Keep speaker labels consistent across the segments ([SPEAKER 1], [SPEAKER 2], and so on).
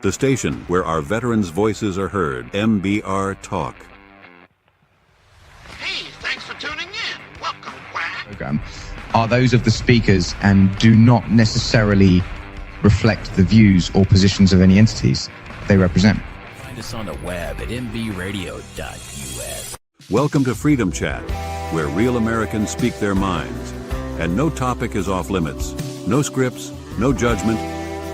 [SPEAKER 1] The station where our veterans' voices are heard. MBR Talk.
[SPEAKER 2] Hey, thanks for tuning in. Welcome, Quack.
[SPEAKER 3] Program are those of the speakers and do not necessarily reflect the views or positions of any entities they represent.
[SPEAKER 4] Find us on the web at mbradio.us.
[SPEAKER 1] Welcome to Freedom Chat, where real Americans speak their minds. And no topic is off limits. No scripts, no judgment,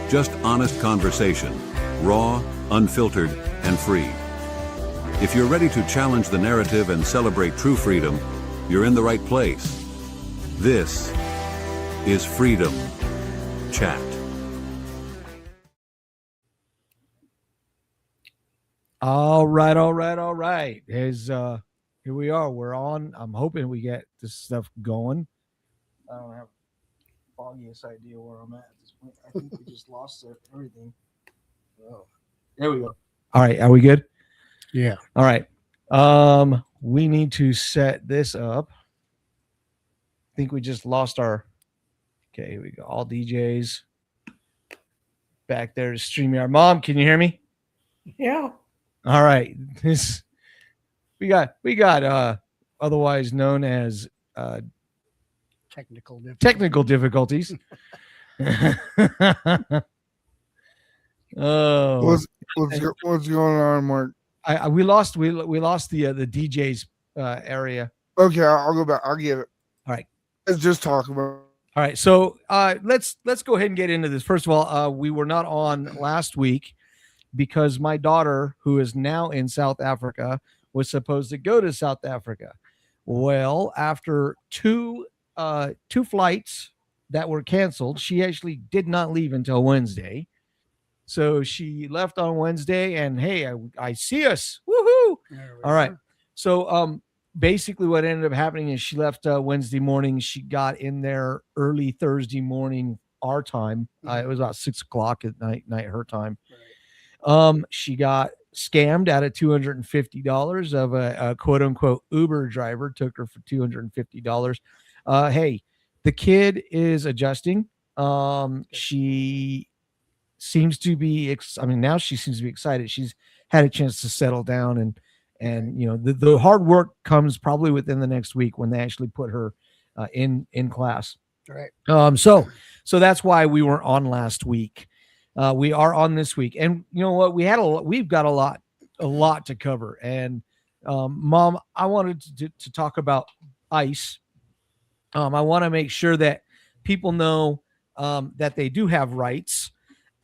[SPEAKER 1] just honest conversation. Raw, unfiltered, and free. If you're ready to challenge the narrative and celebrate true freedom, you're in the right place. This is Freedom Chat.
[SPEAKER 5] All right. Here we are. We're on. I'm hoping we get this stuff going. I don't have the foggiest idea where I'm at this point. I think we just lost everything. Oh, there we go. All right. Are we good?
[SPEAKER 6] Yeah.
[SPEAKER 5] All right. We need to set this up. I think we just lost our. Okay, here we go. All DJs back there to StreamYard. Mom, can you hear me?
[SPEAKER 6] Yeah.
[SPEAKER 5] All right. We got otherwise known as technical difficulties. Oh,
[SPEAKER 6] What's going on, Mark?
[SPEAKER 5] we lost the DJ's area.
[SPEAKER 6] Okay, I'll go back. I'll get it.
[SPEAKER 5] All right.
[SPEAKER 6] Let's just talk about.
[SPEAKER 5] All right. So let's go ahead and get into this. First of all, we were not on last week because my daughter, who is now in South Africa, was supposed to go to South Africa. Well, after two flights that were canceled, she actually did not leave until Wednesday. So she left on Wednesday, and hey, I see us. Woohoo! All right. So basically what ended up happening is she left Wednesday morning. She got in there early Thursday morning, our time. It was about 6 o'clock at night her time. Right. She got scammed out of $250 of a quote unquote Uber driver, took her for $250. Hey, the kid is adjusting. She seems to be, now she seems to be excited. She's had a chance to settle down and you know, the hard work comes probably within the next week when they actually put her in class.
[SPEAKER 6] Right.
[SPEAKER 5] So that's why we weren't on last week. We are on this week, and you know what? We've got a lot to cover. And Mom, I wanted to talk about ICE. I want to make sure that people know that they do have rights,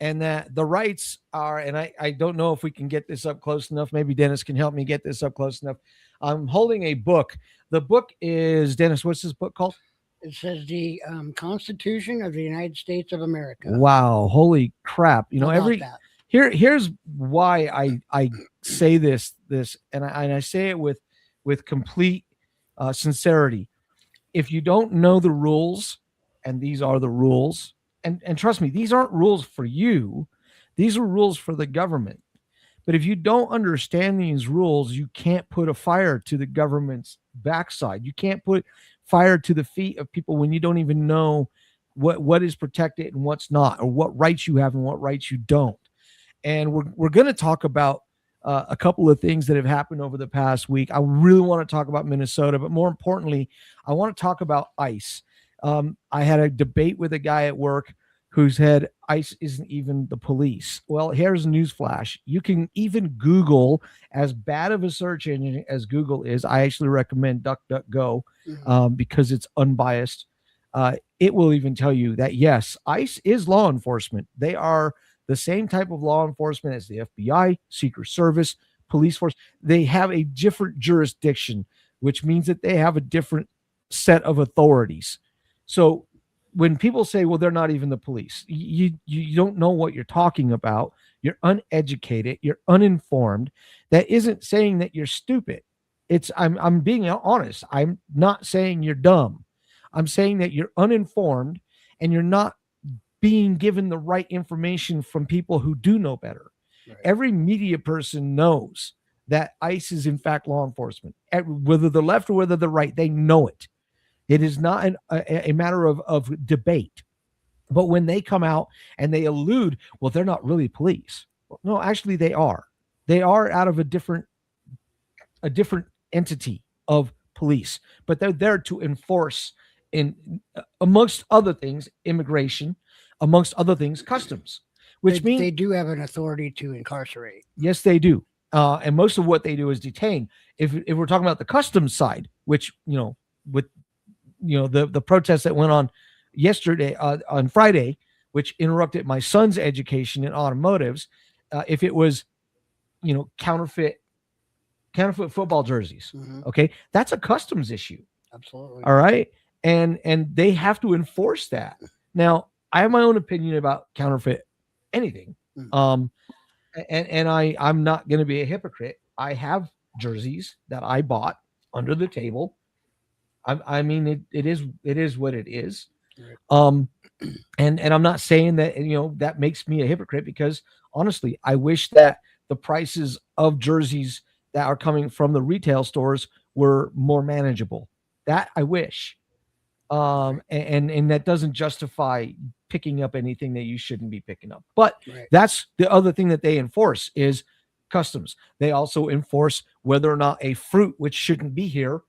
[SPEAKER 5] and that the rights are. And I don't know if we can get this up close enough. Maybe Dennis can help me get this up close enough. I'm holding a book. The book is, Dennis, what's this book called?
[SPEAKER 7] It says the Constitution of the United States of America.
[SPEAKER 5] Wow. Holy crap. You know, here's why I say this, and I say it with complete sincerity. If you don't know the rules, and these are the rules, and trust me, these aren't rules for you. These are rules for the government. But if you don't understand these rules, you can't put a fire to the government's backside. You can't put fire to the feet of people when you don't even know what is protected and what's not, or what rights you have and what rights you don't. And we're going to talk about a couple of things that have happened over the past week. I really want to talk about Minnesota, but more importantly, I want to talk about ICE. I had a debate with a guy at work who said ICE isn't even the police. Well, here's a news flash. You can even Google, as bad of a search engine as Google is. I actually recommend DuckDuckGo because it's unbiased. It will even tell you that, yes, ICE is law enforcement. They are the same type of law enforcement as the FBI, Secret Service, police force. They have a different jurisdiction, which means that they have a different set of authorities. So when people say, well, they're not even the police, you don't know what you're talking about. You're uneducated. You're uninformed. That isn't saying that you're stupid. I'm being honest. I'm not saying you're dumb. I'm saying that you're uninformed and you're not being given the right information from people who do know better. Right. Every media person knows that ICE is in fact law enforcement. Whether the left or whether the right, they know it. It is not a matter of debate. But when they come out and they allude, well, they're not really police. No, actually, they are. They are out of a different entity of police, but they're there to enforce, in amongst other things, immigration, amongst other things, customs, which means
[SPEAKER 7] they do have an authority to incarcerate.
[SPEAKER 5] yes, they do. And most of what they do is detain. If we're talking about the customs side, which with the protests that went on yesterday on Friday, which interrupted my son's education in automotives, if it was counterfeit football jerseys, okay, that's a customs issue.
[SPEAKER 7] Absolutely.
[SPEAKER 5] All right, and they have to enforce that. Now, I have my own opinion about counterfeit anything. And I'm not going to be a hypocrite. I have jerseys that I bought under the table. I mean, it is what it is. And I'm not saying that that makes me a hypocrite, because honestly, I wish that the prices of jerseys that are coming from the retail stores were more manageable. That I wish. And that doesn't justify picking up anything that you shouldn't be picking up. But that's the other thing that they enforce is customs. They also enforce whether or not a fruit, which shouldn't be here,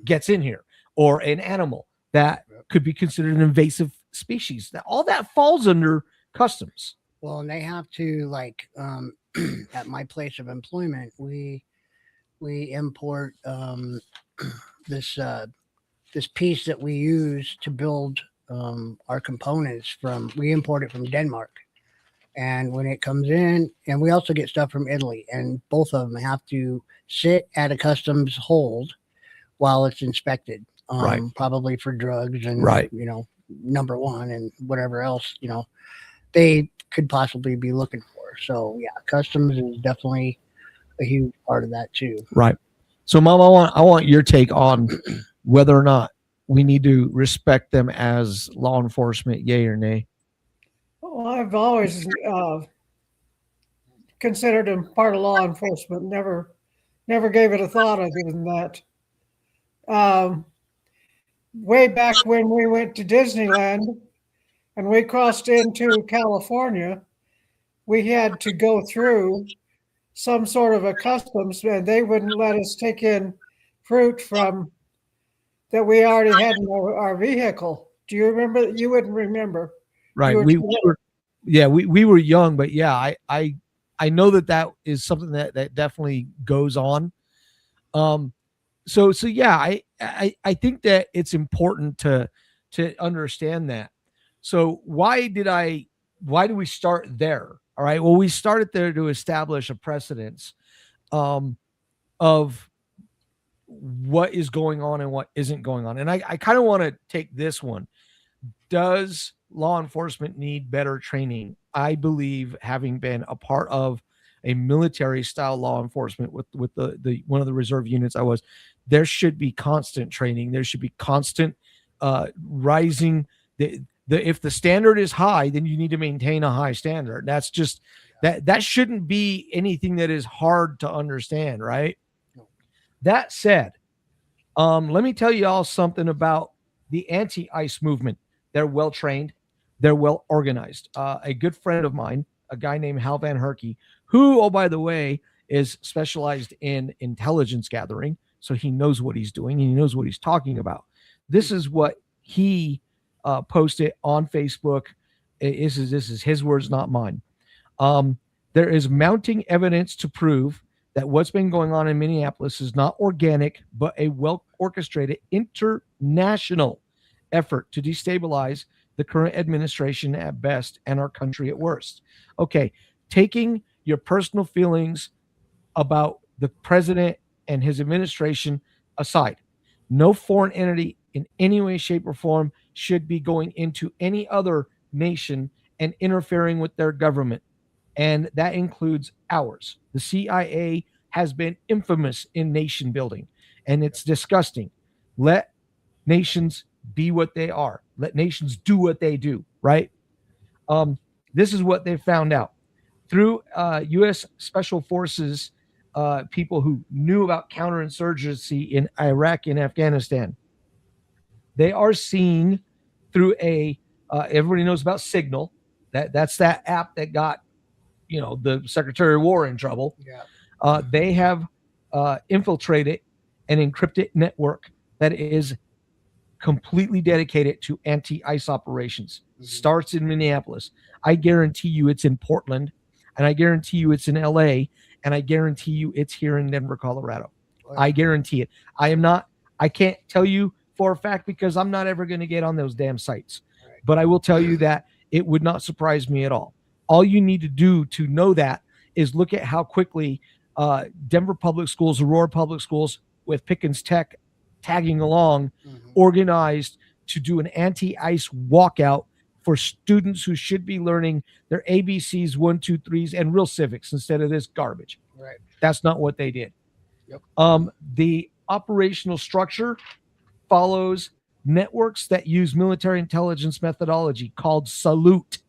[SPEAKER 5] gets in here, or an animal that could be considered an invasive species. That all that falls under customs.
[SPEAKER 7] Well, and they have to, like, at my place of employment, we import this piece that we use to build our components we import it from Denmark. And when it comes in, and we also get stuff from Italy, and both of them have to sit at a customs hold while it's inspected, probably for drugs and, number one, and whatever else, they could possibly be looking for. So yeah, customs is definitely a huge part of that too.
[SPEAKER 5] Right. So Mom, I want your take on whether or not we need to respect them as law enforcement, yay or nay.
[SPEAKER 8] Well, I've always considered them part of law enforcement. Never gave it a thought other than that. Way back when we went to Disneyland and we crossed into California, we had to go through some sort of a customs, and they wouldn't let us take in fruit from that we already had in our vehicle. Do you remember? You wouldn't remember.
[SPEAKER 5] Right. We were young, but yeah, I know that is something that definitely goes on. So yeah, I think that it's important to understand that. So why do we start there? All right. Well, we started there to establish a precedence of what is going on and what isn't going on. And I kind of want to take this one. Does law enforcement need better training? I believe, having been a part of a military style law enforcement with the one of the reserve units there should be constant training. There should be constant rising. If the standard is high, then you need to maintain a high standard. That's just that shouldn't be anything that is hard to understand, right? That said, let me tell you all something about the anti-ICE movement. They're well trained. They're well organized. A good friend of mine, a guy named Hal Van Herky, who, oh, by the way, is specialized in intelligence gathering. So he knows what he's doing and he knows what he's talking about. This is what he posted on Facebook. This is his words, not mine. There is mounting evidence to prove that what's been going on in Minneapolis is not organic, but a well-orchestrated international effort to destabilize the current administration at best and our country at worst. Okay, taking your personal feelings about the president and his administration aside, no foreign entity in any way, shape, or form should be going into any other nation and interfering with their government. And that includes ours. The CIA has been infamous in nation building, and it's disgusting. Let nations be what they are. Let nations do what they do, right? This is what they found out. Through U.S. Special Forces, people who knew about counterinsurgency in Iraq and Afghanistan, they are seeing through everybody knows about Signal. That's that app that got, the Secretary of War in trouble.
[SPEAKER 7] Yeah.
[SPEAKER 5] They have infiltrated an encrypted network that is completely dedicated to anti-ICE operations. Starts in Minneapolis. I guarantee you it's in Portland, and I guarantee you it's in LA, and I guarantee you it's here in Denver, Colorado. I guarantee it. I can't tell you for a fact because I'm not ever going to get on those damn sites. But I will tell you that it would not surprise me at all. All you need to do to know that is look at how quickly Denver Public Schools, Aurora Public Schools, with Pickens Tech tagging along, organized to do an anti-ICE walkout for students who should be learning their ABCs, 1, 2, 3s, and real civics instead of this garbage.
[SPEAKER 7] Right.
[SPEAKER 5] That's not what they did.
[SPEAKER 7] Yep.
[SPEAKER 5] The operational structure follows networks that use military intelligence methodology called SALUTE.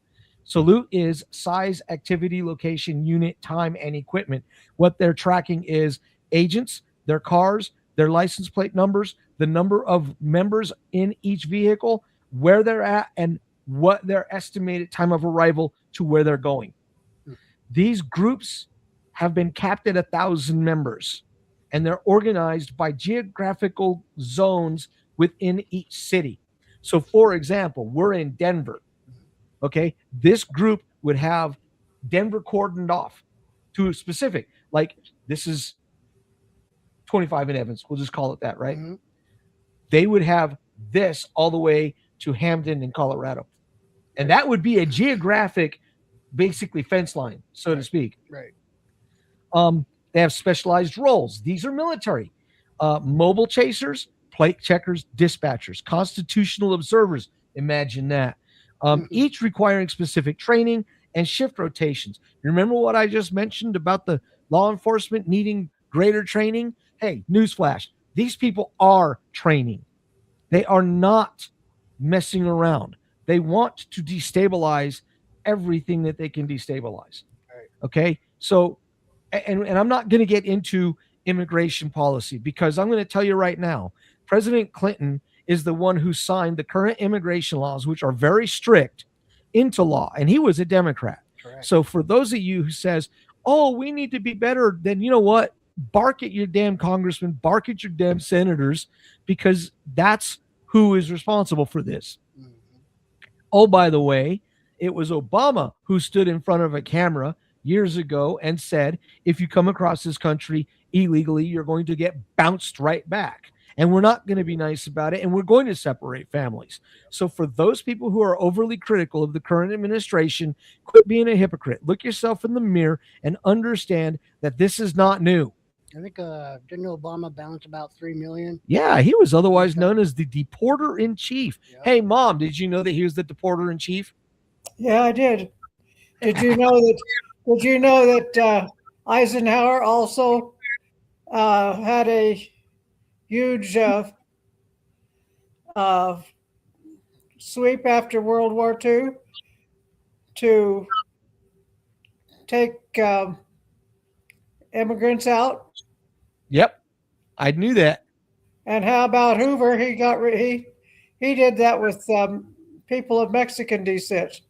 [SPEAKER 5] SALUTE is size, activity, location, unit, time, and equipment. What they're tracking is agents, their cars, their license plate numbers, the number of members in each vehicle, where they're at, and what their estimated time of arrival to where they're going. These groups have been capped at 1,000 members, and they're organized by geographical zones within each city. So, for example, we're in Denver. Okay, this group would have Denver cordoned off to a specific, like this is 25 in Evans. We'll just call it that, right? They would have this all the way to Hamden in Colorado. And that would be a geographic, basically fence line, so to speak.
[SPEAKER 7] Right.
[SPEAKER 5] They have specialized roles. These are military. Mobile chasers, plate checkers, dispatchers, constitutional observers. Imagine that. Each requiring specific training and shift rotations. Remember what I just mentioned about the law enforcement needing greater training? Hey, newsflash. These people are training. They are not messing around. They want to destabilize everything that they can destabilize.
[SPEAKER 7] Right.
[SPEAKER 5] Okay? So, and I'm not going to get into immigration policy because I'm going to tell you right now, President Clinton is the one who signed the current immigration laws, which are very strict, into law. And he was a Democrat.
[SPEAKER 7] Correct.
[SPEAKER 5] So for those of you who says, oh, we need to be better, then you know what? Bark at your damn congressman, bark at your damn senators, because that's who is responsible for this. Oh, by the way, it was Obama who stood in front of a camera years ago and said, if you come across this country illegally, you're going to get bounced right back. And we're not going to be nice about it, and we're going to separate families. So for those people who are overly critical of the current administration, quit being a hypocrite. Look yourself in the mirror and understand that this is not new.
[SPEAKER 7] I think didn't Obama bounce about 3 million?
[SPEAKER 5] Yeah, he was otherwise known as the deporter in chief.
[SPEAKER 7] Yeah.
[SPEAKER 5] Hey, Mom, did you know that he was the deporter in chief?
[SPEAKER 8] Yeah, I did. Did you know that? Did you know that Eisenhower also had a huge sweep after World War II to take immigrants out?
[SPEAKER 5] Yep, I knew that.
[SPEAKER 8] And how about Hoover? He did that with people of Mexican descent.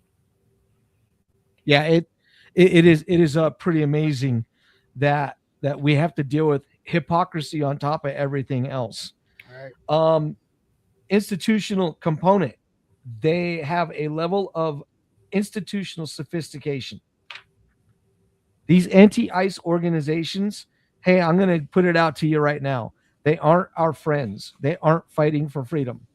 [SPEAKER 5] Yeah, it is pretty amazing that we have to deal with hypocrisy on top of everything else.
[SPEAKER 7] All right.
[SPEAKER 5] Institutional component. They have a level of institutional sophistication. These anti-ICE organizations, hey, I'm going to put it out to you right now. They aren't our friends. They aren't fighting for freedom.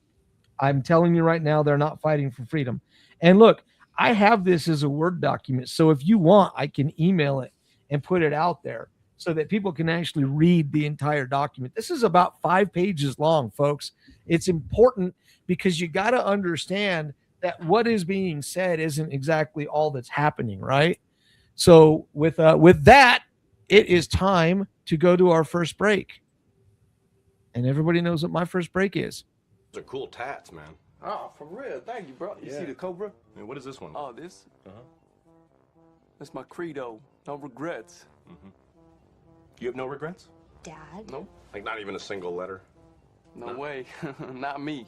[SPEAKER 5] I'm telling you right now, they're not fighting for freedom. And look, I have this as a Word document. So if you want, I can email it and put it out there so that people can actually read the entire document. This is about 5 pages long, folks. It's important because you got to understand that what is being said isn't exactly all that's happening, right? So with that, it is time to go to our first break. And everybody knows what my first break is.
[SPEAKER 9] Those are cool tats, man.
[SPEAKER 10] Oh, for real. Thank you, bro. You see the Cobra?
[SPEAKER 9] And what is this one?
[SPEAKER 10] Oh, this?
[SPEAKER 9] Uh-huh.
[SPEAKER 10] That's my credo. No regrets.
[SPEAKER 9] Mm-hmm. You have no regrets?
[SPEAKER 11] Dad?
[SPEAKER 10] Nope.
[SPEAKER 9] Like not even a single letter?
[SPEAKER 10] No way. Not me.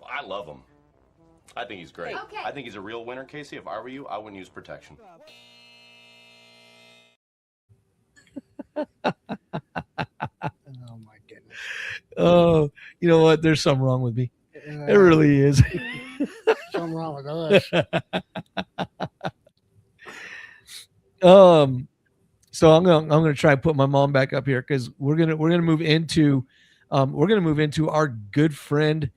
[SPEAKER 9] Well, I love him. I think he's great.
[SPEAKER 11] Okay.
[SPEAKER 9] I think he's a real winner, Casey. If I were you, I wouldn't use protection.
[SPEAKER 7] Oh my goodness.
[SPEAKER 5] Oh, you know what? There's something wrong with me. It really is.
[SPEAKER 7] Something wrong with us.
[SPEAKER 5] So I'm gonna try and put my mom back up here because we're gonna move into our good friend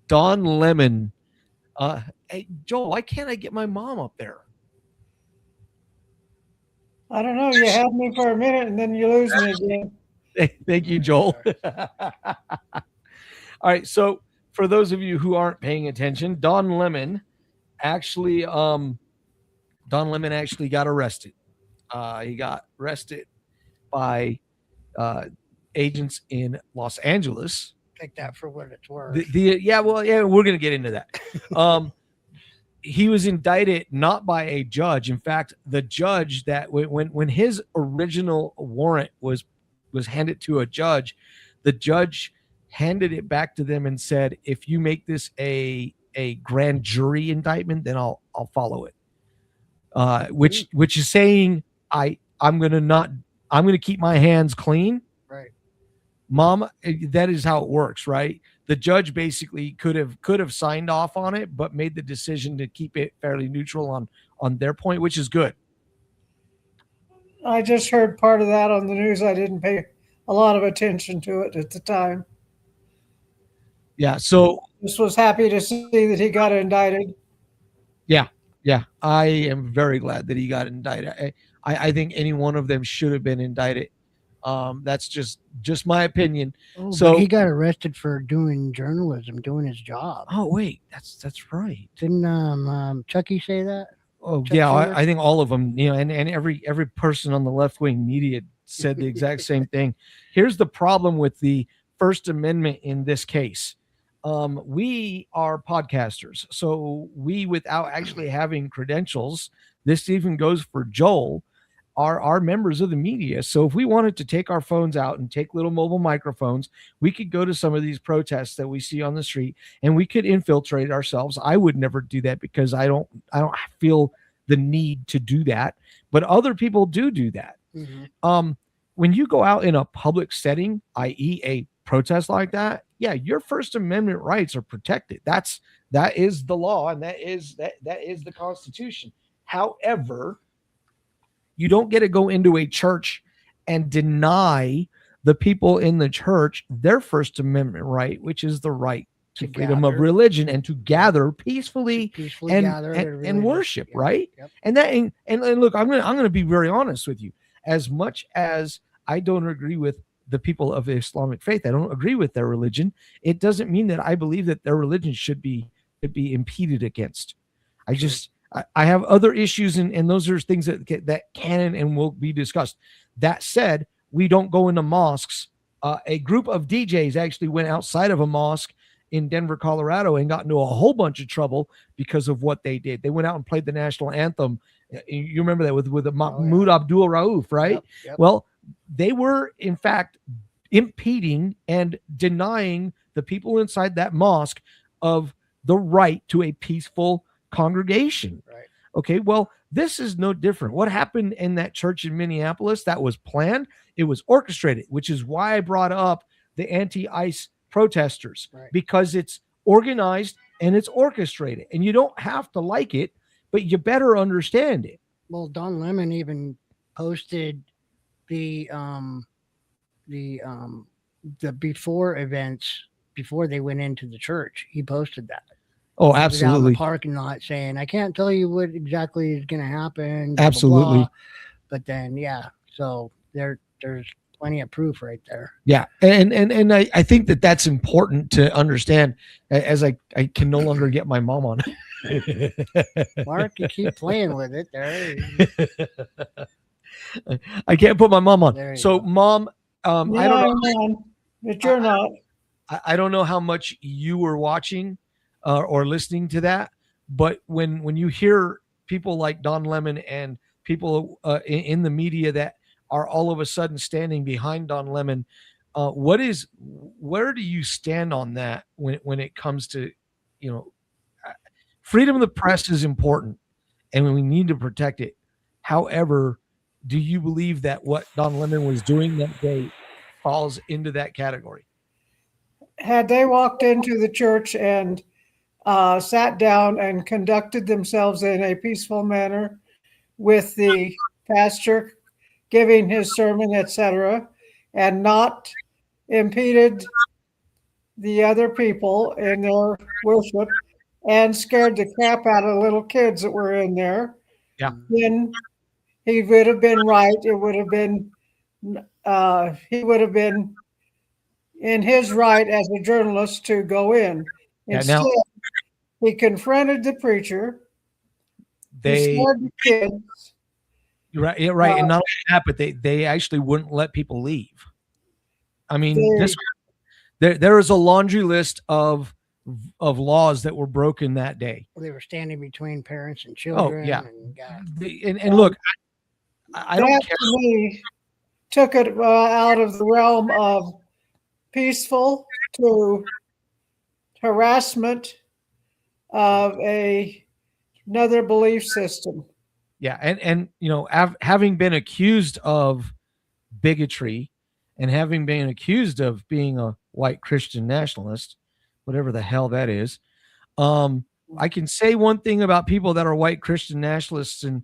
[SPEAKER 5] Don Lemon. Hey Joel, why can't I get my mom up there?
[SPEAKER 8] I don't know. You had me for a minute and then you lose me again.
[SPEAKER 5] Thank you, Joel. All right, so for those of you who aren't paying attention, Don Lemon actually got arrested. He got arrested by agents in Los Angeles.
[SPEAKER 7] Take that for what it's worth.
[SPEAKER 5] We're gonna get into that. He was indicted not by a judge. In fact, the judge that when his original warrant was handed to a judge, the judge handed it back to them and said, if you make this a grand jury indictment, then I'll follow it. Which is saying I'm gonna keep my hands clean.
[SPEAKER 7] Right.
[SPEAKER 5] Mom, that is how it works, right? The judge basically could have signed off on it, but made the decision to keep it fairly neutral on their point, which is good.
[SPEAKER 8] I just heard part of that on the news. I didn't pay a lot of attention to it at the time.
[SPEAKER 5] Yeah, so
[SPEAKER 8] Just was happy to see that he got indicted.
[SPEAKER 5] yeah, I am very glad that he got indicted. I think any one of them should have been indicted. That's just my opinion.
[SPEAKER 7] Oh,
[SPEAKER 5] So
[SPEAKER 7] but he got arrested for doing journalism, doing his job.
[SPEAKER 5] oh wait, that's right.
[SPEAKER 7] Didn't Chucky say that?
[SPEAKER 5] Oh
[SPEAKER 7] Chuck
[SPEAKER 5] yeah,
[SPEAKER 7] Schumer?
[SPEAKER 5] I think all of them, and every person on the left wing media said the exact same thing. Here's the problem with the First Amendment in this case. We are podcasters, so we, without actually having credentials, this even goes for Joel, are members of the media. So if we wanted to take our phones out and take little mobile microphones, we could go to some of these protests that we see on the street and we could infiltrate ourselves. I would never do that because I don't feel the need to do that, but other people do that.
[SPEAKER 7] Mm-hmm.
[SPEAKER 5] When you go out in a public setting, i.e. a protest like that, yeah, your First Amendment rights are protected. That is the law, and that is the Constitution. However, you don't get to go into a church and deny the people in the church their First Amendment right, which is the right to freedom of religion and to gather peacefully and worship,
[SPEAKER 7] Yep.
[SPEAKER 5] right?
[SPEAKER 7] Yep.
[SPEAKER 5] And look, I'm gonna be very honest with you. As much as I don't agree with the people of the Islamic faith, I don't agree with their religion, it doesn't mean that I believe that their religion should be impeded against. I have other issues, and those are things that can and will be discussed. That said, we don't go into mosques. A group of DJs actually went outside of a mosque in Denver, Colorado, and got into a whole bunch of trouble because of what they did. They went out and played the national anthem. You remember that with Mahmoud Abdul Rauf, right?
[SPEAKER 7] Yep.
[SPEAKER 5] Well, they were in fact impeding and denying the people inside that mosque of the right to a peaceful congregation.
[SPEAKER 7] Right.
[SPEAKER 5] Okay, well, this is no different. What happened in that church in Minneapolis, that was planned, it was orchestrated, which is why I brought up the anti-ICE protesters,
[SPEAKER 7] Right.
[SPEAKER 5] because it's organized and it's orchestrated, and you don't have to like it, but you better understand it.
[SPEAKER 7] Well, Don Lemon even posted the before events before they went into the church. He posted that.
[SPEAKER 5] Oh,
[SPEAKER 7] He was out in
[SPEAKER 5] absolutely.
[SPEAKER 7] the parking lot saying, "I can't tell you what exactly is going to happen." blah, blah,
[SPEAKER 5] Absolutely.
[SPEAKER 7] blah. But then, yeah. So there's plenty of proof right there.
[SPEAKER 5] Yeah, and I think that's important to understand, as I can no longer get my mom on.
[SPEAKER 7] Mark, you keep playing with it there.
[SPEAKER 5] I can't put my mom on.
[SPEAKER 7] There you
[SPEAKER 5] So,
[SPEAKER 7] go.
[SPEAKER 5] Mom, I don't know.
[SPEAKER 8] Man, but you're not.
[SPEAKER 5] I don't know how much you were watching or listening to that, but when you hear people like Don Lemon and people in the media that are all of a sudden standing behind Don Lemon, where do you stand on that when it comes to, freedom of the press is important and we need to protect it. However, do you believe that what Don Lemon was doing that day falls into that category?
[SPEAKER 8] Had they walked into the church and sat down and conducted themselves in a peaceful manner with the pastor giving his sermon, etc., and not impeded the other people in their worship and scared the crap out of the little kids that were in there, then he would have been right. It would have been, he would have been in his right as a journalist to go in. Instead, he confronted the preacher. He scared the kids.
[SPEAKER 5] Right, yeah, right. And not only that, but they actually wouldn't let people leave. I mean, there is a laundry list of laws that were broken that day.
[SPEAKER 7] They were standing between parents and children.
[SPEAKER 5] Oh, yeah.
[SPEAKER 7] And
[SPEAKER 5] look, I don't care.
[SPEAKER 8] To me, took it out of the realm of peaceful to harassment of another belief system.
[SPEAKER 5] Yeah, and you know, having been accused of bigotry and having been accused of being a white Christian nationalist, whatever the hell that is, I can say one thing about people that are white Christian nationalists and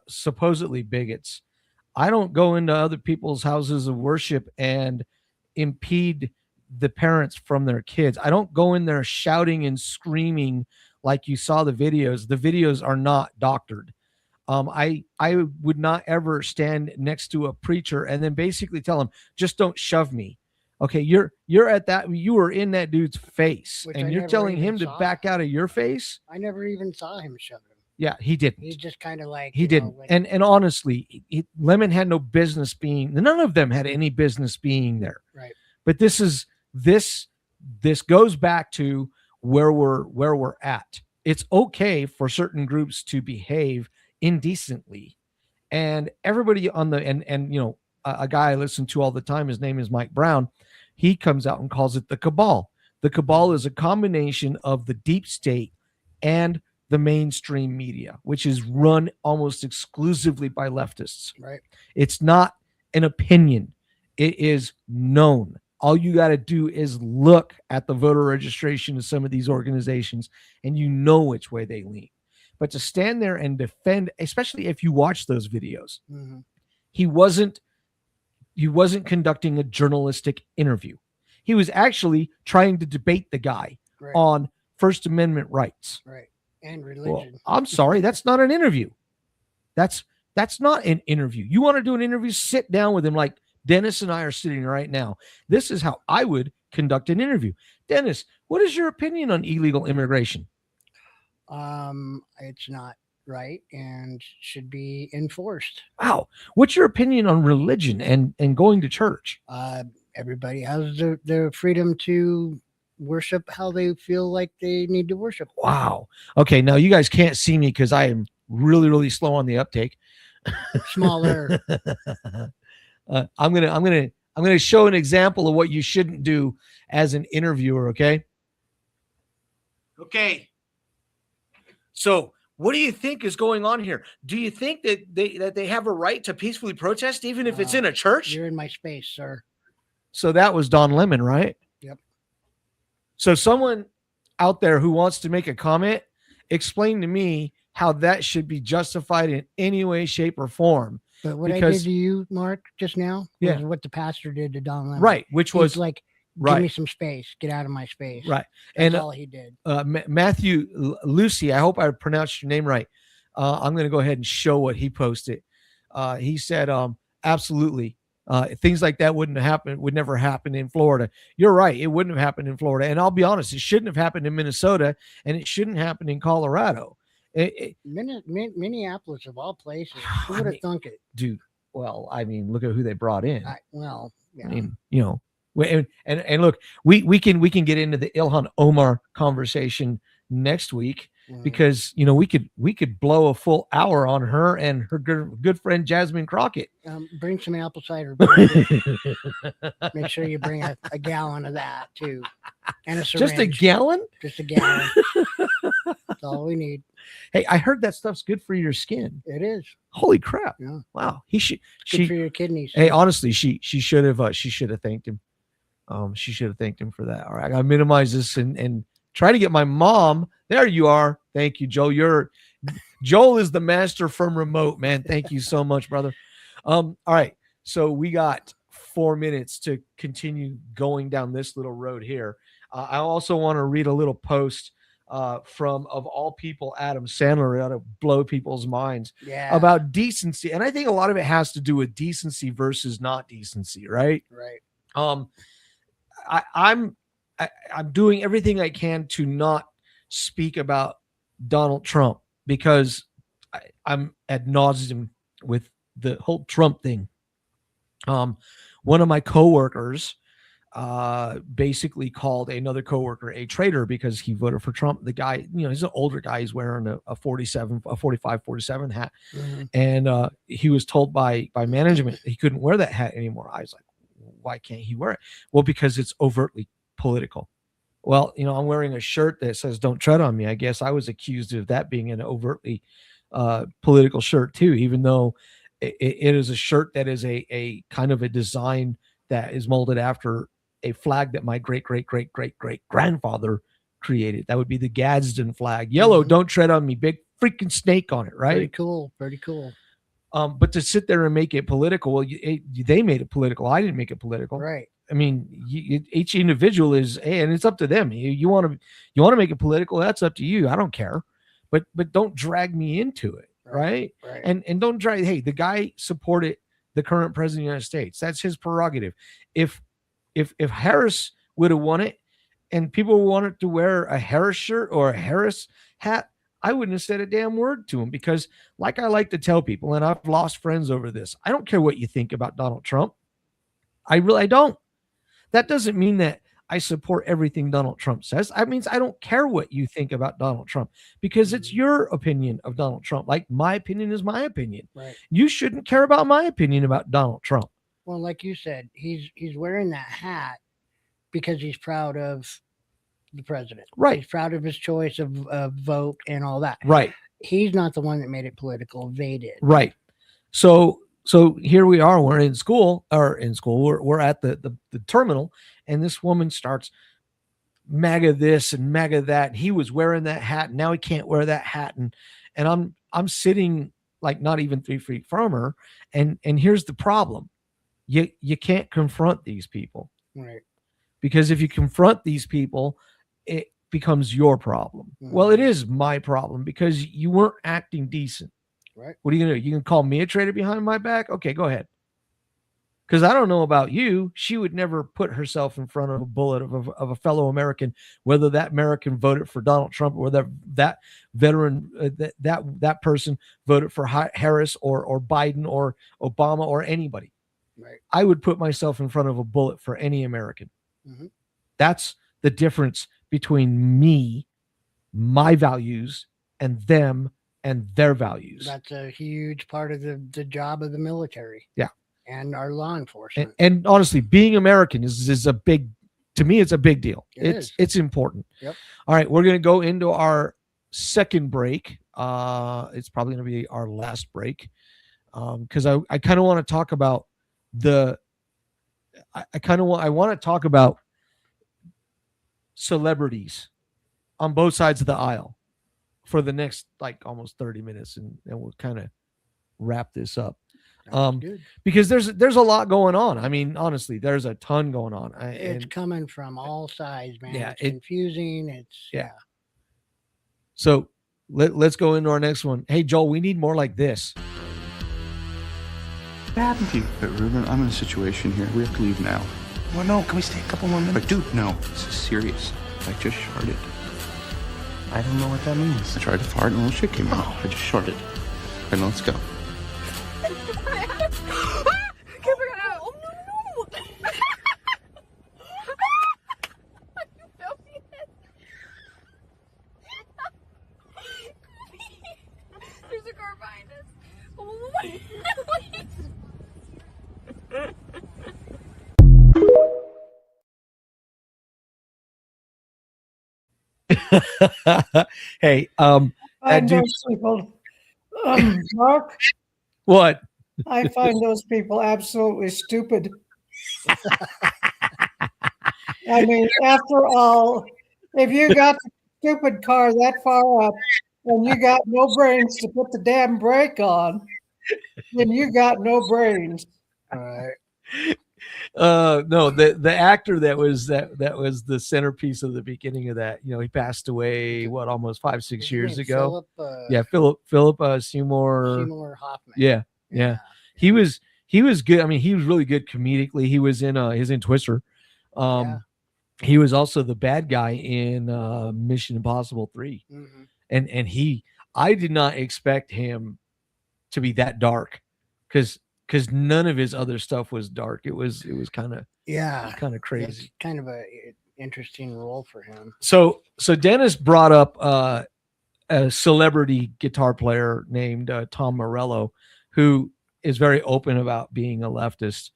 [SPEAKER 5] supposedly bigots. I don't go into other people's houses of worship and impede the parents from their kids. I don't go in there shouting and screaming like you saw the videos. The videos are not doctored. I would not ever stand next to a preacher and then basically tell him, just don't shove me. Okay, you're at that, you were in that dude's face, and you're telling him to back out of your face.
[SPEAKER 7] I never even saw him shove him.
[SPEAKER 5] Yeah, he didn't.
[SPEAKER 7] He's just kind of like,
[SPEAKER 5] he didn't. And honestly, Lemon had no business being. None of them had any business being there.
[SPEAKER 7] Right.
[SPEAKER 5] But this goes back to where we're at. It's okay for certain groups to behave indecently, and everybody on the and you know, a guy I listen to all the time, his name is Mike Brown. He comes out and calls it the cabal. The cabal is a combination of the deep state and the mainstream media, which is run almost exclusively by leftists.
[SPEAKER 7] Right.
[SPEAKER 5] It's not an opinion. It is known. All you got to do is look at the voter registration of some of these organizations and you know which way they lean. But to stand there and defend, especially if you watch those videos, he wasn't conducting a journalistic interview. He was actually trying to debate the guy on First Amendment rights.
[SPEAKER 7] Right. And religion.
[SPEAKER 5] Well, I'm sorry, that's not an interview. That's not an interview. You want to do an interview, sit down with him like Dennis and I are sitting right now. This is how I would conduct an interview. Dennis, what is your opinion on illegal immigration?
[SPEAKER 7] It's not right and should be enforced.
[SPEAKER 5] Wow. What's your opinion on religion and going to church?
[SPEAKER 7] Everybody has the freedom to worship how they feel like they need to worship.
[SPEAKER 5] Wow. Okay. Now you guys can't see me because I am really, really slow on the uptake.
[SPEAKER 7] Smaller.
[SPEAKER 5] I'm gonna show an example of what you shouldn't do as an interviewer. Okay. Okay. So what do you think is going on here? Do you think that they have a right to peacefully protest, even if it's in a church?
[SPEAKER 7] You're in my space, sir.
[SPEAKER 5] So that was Don Lemon, right?
[SPEAKER 7] Yep.
[SPEAKER 5] So someone out there who wants to make a comment, explain to me how that should be justified in any way, shape, or form.
[SPEAKER 7] But what I did to you, Mark, just now, was what the pastor did to Don Lemon.
[SPEAKER 5] Right, which was
[SPEAKER 7] like, give me some space. Get out of my space.
[SPEAKER 5] Right.
[SPEAKER 7] That's all he did.
[SPEAKER 5] Matthew Lucy, I hope I pronounced your name right. I'm going to go ahead and show what he posted. He said, absolutely. Things like that would never happen in Florida. You're right. It wouldn't have happened in Florida. And I'll be honest, it shouldn't have happened in Minnesota and it shouldn't happen in Colorado.
[SPEAKER 7] Minneapolis of all places. Who would have thunk it?
[SPEAKER 5] Dude. Well, I mean, look at who they brought in.
[SPEAKER 7] Yeah.
[SPEAKER 5] I mean, you know, and look, we can get into the Ilhan Omar conversation next week because, you know, we could blow a full hour on her and her good friend Jasmine Crockett.
[SPEAKER 7] Bring some apple cider. Make sure you bring a gallon of that too, and a syringe.
[SPEAKER 5] Just a gallon.
[SPEAKER 7] Just a gallon. That's all we need.
[SPEAKER 5] Hey, I heard that stuff's good for your skin.
[SPEAKER 7] It is.
[SPEAKER 5] Holy crap.
[SPEAKER 7] Yeah.
[SPEAKER 5] Wow. He should
[SPEAKER 7] Good for your kidneys.
[SPEAKER 5] Hey, honestly, she should have thanked him. She should have thanked him for that. All right. I gotta minimize this and try to get my mom. There you are. Thank you, Joel. Joel is the master from remote, man. Thank you so much, brother. All right. So we got 4 minutes to continue going down this little road here. I also want to read a little post from, of all people, Adam Sandler, ought to blow people's minds about decency. And I think a lot of it has to do with decency versus not decency, right?
[SPEAKER 7] Right.
[SPEAKER 5] I'm doing everything I can to not speak about Donald Trump because I'm ad nauseum with the whole Trump thing. One of my coworkers basically called another coworker a traitor because he voted for Trump. The guy, he's an older guy. He's wearing a 45, 47 hat.
[SPEAKER 7] Mm-hmm.
[SPEAKER 5] And he was told by management he couldn't wear that hat anymore. I was like, why can't he wear it? Well, because it's overtly political. Well, I'm wearing a shirt that says "Don't tread on me." I guess I was accused of that being an overtly political shirt too, even though it is a shirt that is a kind of a design that is molded after a flag that my great grandfather created. That would be the Gadsden flag. Yellow, don't tread on me, big freaking snake on it, right?
[SPEAKER 7] Pretty cool.
[SPEAKER 5] But to sit there and make it political, well, they made it political. I didn't make it political.
[SPEAKER 7] Right.
[SPEAKER 5] I mean, each individual is, and it's up to them. You want to make it political. That's up to you. I don't care, but don't drag me into it. Right. And don't drag. Hey, the guy supported the current president of the United States. That's his prerogative. If Harris would have won it and people wanted to wear a Harris shirt or a Harris hat, I wouldn't have said a damn word to him because, like I like to tell people, and I've lost friends over this, I don't care what you think about Donald Trump. I really don't. That doesn't mean that I support everything Donald Trump says. That means I don't care what you think about Donald Trump because it's your opinion of Donald Trump. Like my opinion is my opinion.
[SPEAKER 7] Right.
[SPEAKER 5] You shouldn't care about my opinion about Donald Trump.
[SPEAKER 7] Well, like you said, he's wearing that hat because he's proud of the president.
[SPEAKER 5] Right.
[SPEAKER 7] He's proud of his choice of vote and all that.
[SPEAKER 5] Right.
[SPEAKER 7] He's not the one that made it political. They did.
[SPEAKER 5] Right. So here we are. We're in school. We're at the terminal, and this woman starts MAGA this and MAGA that. He was wearing that hat, and now he can't wear that hat. And I'm sitting like not even 3 feet from her. And here's the problem: you can't confront these people,
[SPEAKER 7] right?
[SPEAKER 5] Because if you confront these people, it becomes your problem.
[SPEAKER 7] Mm-hmm.
[SPEAKER 5] Well, it is my problem because you weren't acting decent.
[SPEAKER 7] Right.
[SPEAKER 5] What are you going to do? You can call me a traitor behind my back? Okay, go ahead. Because I don't know about you. She would never put herself in front of a bullet of a fellow American, whether that American voted for Donald Trump or that veteran, that person voted for Harris or Biden or Obama or anybody.
[SPEAKER 7] Right.
[SPEAKER 5] I would put myself in front of a bullet for any American.
[SPEAKER 7] Mm-hmm.
[SPEAKER 5] That's the difference between me, my values, and them and their values.
[SPEAKER 7] That's a huge part of the job of the military.
[SPEAKER 5] Yeah.
[SPEAKER 7] And our law enforcement.
[SPEAKER 5] And honestly, being American is a big, to me, it's a big deal. It's important.
[SPEAKER 7] Yep.
[SPEAKER 5] All right. We're going to go into our second break. It's probably going to be our last break. Cause I kind of want to talk about I want to talk about celebrities on both sides of the aisle for the next like almost 30 minutes, and we'll kind of wrap this up. Because there's a lot going on. I mean, honestly, there's a ton going on.
[SPEAKER 7] It's coming from all sides, man.
[SPEAKER 5] Yeah,
[SPEAKER 7] it's confusing. It's
[SPEAKER 5] So let's go into our next one. Hey, Joel, we need more like this.
[SPEAKER 11] What happened to you? Ruben, I'm in a situation here. We have to leave now. Well, no, can we stay a couple more minutes? But dude, no, this is serious. I just sharted. I don't know what that means. I tried to fart and a little shit came out. I just sharted. And let's go.
[SPEAKER 12] There's a car behind us.
[SPEAKER 5] Hey,
[SPEAKER 8] I
[SPEAKER 5] that dude,
[SPEAKER 8] those people, Mark,
[SPEAKER 5] what?
[SPEAKER 8] I find those people absolutely stupid. I mean, after all, if you got the stupid car that far up and you got no brains to put the damn brake on, then you got no brains.
[SPEAKER 7] All right.
[SPEAKER 5] No, the actor that was the centerpiece of the beginning of that, he passed away almost 5-6 years ago. Philip Seymour
[SPEAKER 7] Hoffman.
[SPEAKER 5] Yeah. He was good. I mean, he was really good comedically. He was in Twister. He was also the bad guy in Mission Impossible 3.
[SPEAKER 7] Mm-hmm.
[SPEAKER 5] And I did not expect him to be that dark, because none of his other stuff was dark. It was kind of crazy.
[SPEAKER 7] It's kind of a interesting role for him.
[SPEAKER 5] So Dennis brought up a celebrity guitar player named Tom Morello, who is very open about being a leftist,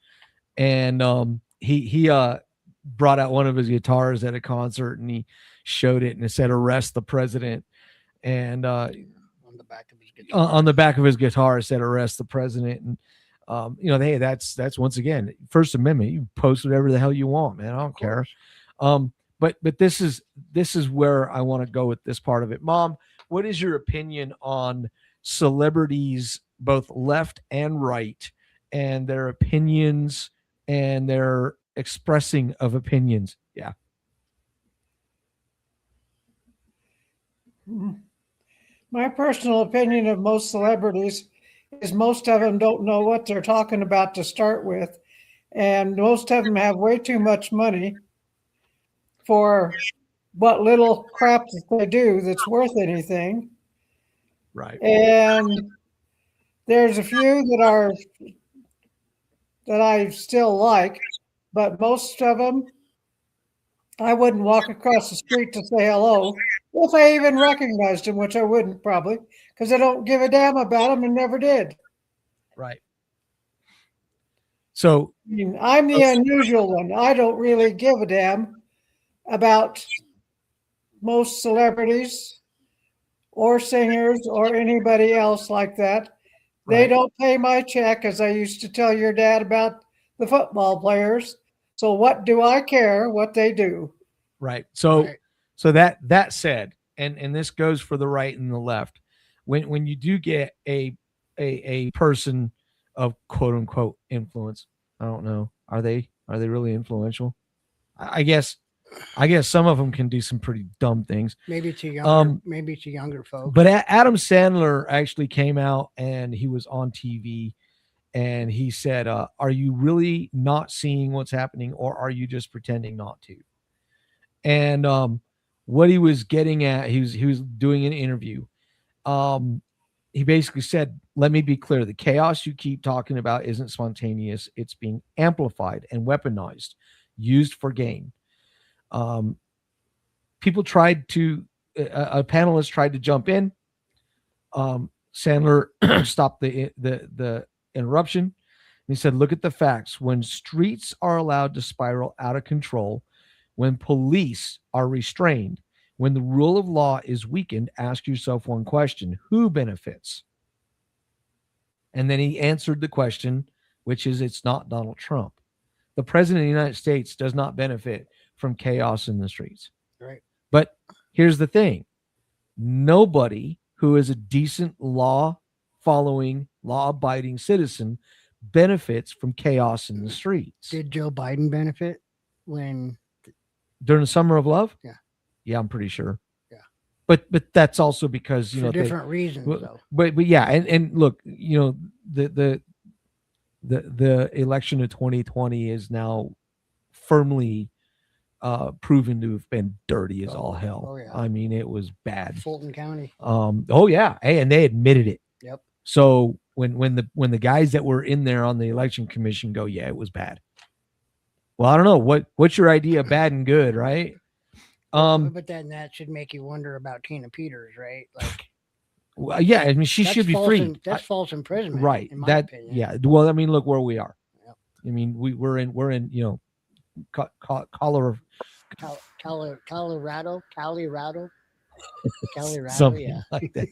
[SPEAKER 5] and he brought out one of his guitars at a concert, and he showed it, and it said "Arrest the President," and on the back of his guitar it said "Arrest the President," and hey, that's once again First Amendment. You post whatever the hell you want, man. I don't care. But this is where I want to go with this part of it. Mom, what is your opinion on celebrities, both left and right, and their opinions and their expressing of opinions? Yeah.
[SPEAKER 8] My personal opinion of most celebrities is most of them don't know what they're talking about to start with. And most of them have way too much money for what little crap that they do that's worth anything.
[SPEAKER 5] Right.
[SPEAKER 8] And there's a few that I still like, but most of them, I wouldn't walk across the street to say hello if I even recognized them, which I wouldn't probably, because I don't give a damn about them and never did.
[SPEAKER 5] Right. So
[SPEAKER 8] I mean, I'm the unusual one. I don't really give a damn about most celebrities or singers or anybody else like that. They don't pay my check, as I used to tell your dad about the football players. So what do I care what they do?
[SPEAKER 5] Right. So that said, and this goes for the right and the left, when you do get a person of quote unquote influence, I don't know, are they really influential? I guess some of them can do some pretty dumb things.
[SPEAKER 7] Maybe to younger folks.
[SPEAKER 5] But Adam Sandler actually came out and he was on TV and he said, are you really not seeing what's happening, or are you just pretending not to? And what he was getting at, he was doing an interview. He basically said, let me be clear. The chaos you keep talking about isn't spontaneous. It's being amplified and weaponized, used for gain. People tried to, a panelist tried to jump in. Sandler stopped the interruption. He said, look at the facts. When streets are allowed to spiral out of control, when police are restrained, when the rule of law is weakened, ask yourself one question: who benefits? And then he answered the question, which is, it's not Donald Trump. The president of the United States does not benefit from chaos in the streets.
[SPEAKER 7] Right.
[SPEAKER 5] But here's the thing. Nobody who is a decent law-following, law-abiding citizen benefits from chaos in the streets.
[SPEAKER 7] Did Joe Biden benefit
[SPEAKER 5] during the Summer of Love?
[SPEAKER 7] Yeah.
[SPEAKER 5] Yeah, I'm pretty sure.
[SPEAKER 7] Yeah.
[SPEAKER 5] But that's also because,
[SPEAKER 7] for different reasons, though.
[SPEAKER 5] But yeah, and look, the election of 2020 is now firmly proven to have been dirty as all hell.
[SPEAKER 7] Oh, yeah.
[SPEAKER 5] I mean, it was bad.
[SPEAKER 7] Fulton County.
[SPEAKER 5] Oh yeah, hey, and they admitted it.
[SPEAKER 7] Yep.
[SPEAKER 5] So when the guys that were in there on the election commission go, yeah, it was bad. Well, I don't know what's your idea of bad and good, right?
[SPEAKER 7] But then that should make you wonder about Tina Peters, right? Like,
[SPEAKER 5] well, yeah, I mean, she should be free.
[SPEAKER 7] That's false imprisonment,
[SPEAKER 5] right?
[SPEAKER 7] In my opinion.
[SPEAKER 5] Yeah. Well, I mean, look where we are.
[SPEAKER 7] Yep.
[SPEAKER 5] I mean, we're in Colorado.
[SPEAKER 7] Kelly Riley,
[SPEAKER 5] Something
[SPEAKER 7] yeah.
[SPEAKER 5] like that.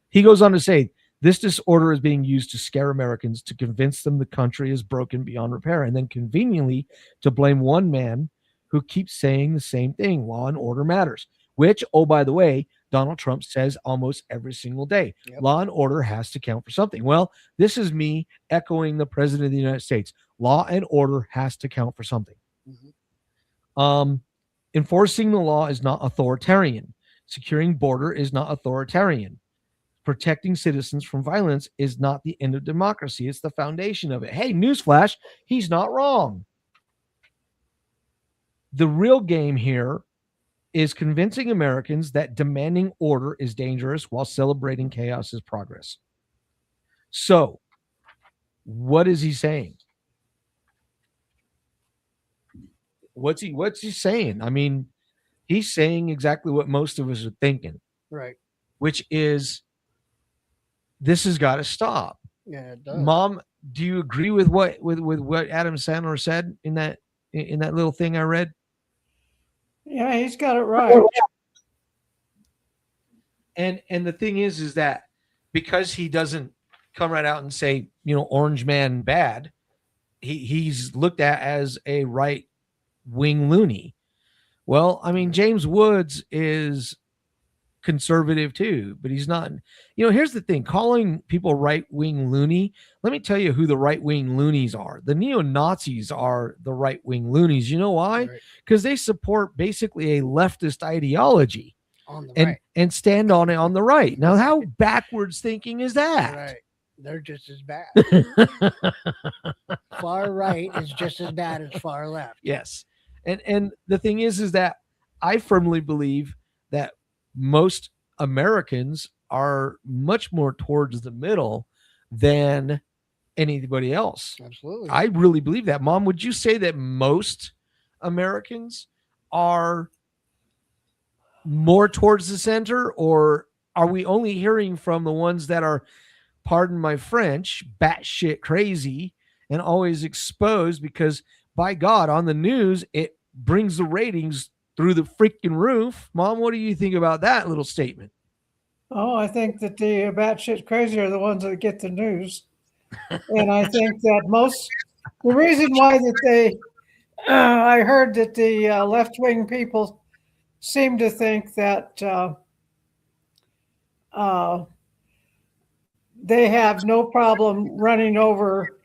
[SPEAKER 5] He goes on to say, this disorder is being used to scare Americans, to convince them the country is broken beyond repair, and then conveniently to blame one man who keeps saying the same thing: law and order matters, which, oh, by the way, Donald Trump says almost every single day.
[SPEAKER 7] Yep.
[SPEAKER 5] Law and order has to count for something. Well, this is me echoing the president of the United States. Law and order has to count for something. Enforcing the law is not authoritarian. Securing border is not authoritarian. Protecting citizens from violence is not the end of democracy. It's the foundation of it. Hey, newsflash, he's not wrong. The real game here is convincing Americans that demanding order is dangerous while celebrating chaos is progress. So, what is he saying? What's he saying? I mean, he's saying exactly what most of us are thinking,
[SPEAKER 7] Right.
[SPEAKER 5] which is this has got to stop.
[SPEAKER 7] Yeah, it does.
[SPEAKER 5] Mom, do you agree with what Adam Sandler said in that little thing I read?
[SPEAKER 8] Yeah, he's got it right.
[SPEAKER 5] And the thing is that because he doesn't come right out and say, orange man bad, he's looked at as a right wing loony. Well, I mean, James Woods is conservative too, but he's not. Here's the thing: calling people right wing loony. Let me tell you who the right wing loonies are. The neo-Nazis are the right wing loonies. You know why? Because they support basically a leftist ideology
[SPEAKER 7] On the
[SPEAKER 5] and
[SPEAKER 7] right.
[SPEAKER 5] and stand on it on the right. Now, how backwards thinking is that?
[SPEAKER 7] Right. They're just as bad. Far right is just as bad as far left.
[SPEAKER 5] Yes. And the thing is that I firmly believe that most Americans are much more towards the middle than anybody else.
[SPEAKER 7] Absolutely.
[SPEAKER 5] I really believe that. Mom, would you say that most Americans are more towards the center, or are we only hearing from the ones that are, pardon my French, batshit crazy and always exposed? Because by God, on the news, it brings the ratings through the freaking roof. Mom, what do you think about that little statement?
[SPEAKER 8] Oh, I think that the batshit crazy are the ones that get the news. And I think that the reason why that I heard that the left-wing people seem to think that they have no problem running over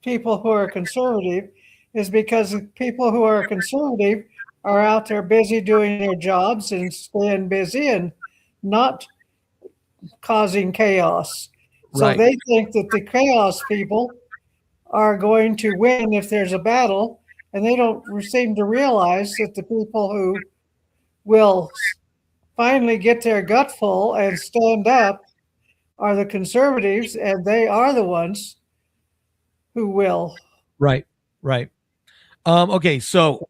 [SPEAKER 8] people who are conservative is because the people who are conservative are out there busy doing their jobs and staying busy and not causing chaos. So
[SPEAKER 5] Right.
[SPEAKER 8] they think that the chaos people are going to win if there's a battle, and they don't seem to realize that the people who will finally get their gut full and stand up are the conservatives, and they are the ones who will.
[SPEAKER 5] Right. Okay, so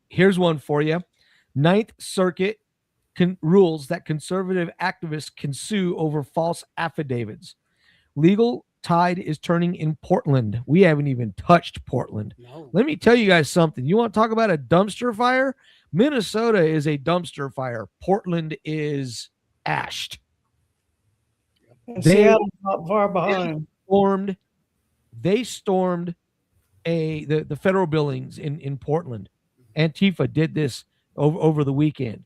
[SPEAKER 5] here's one for you. Ninth Circuit rules that conservative activists can sue over false affidavits. Legal tide is turning in Portland. We haven't even touched Portland.
[SPEAKER 7] No.
[SPEAKER 5] Let me tell you guys something. You want to talk about a dumpster fire? Minnesota is a dumpster fire. Portland is ashed.
[SPEAKER 8] And
[SPEAKER 5] They-
[SPEAKER 8] Seattle's not far behind.
[SPEAKER 5] They stormed the federal buildings in Portland. Antifa did this over the weekend.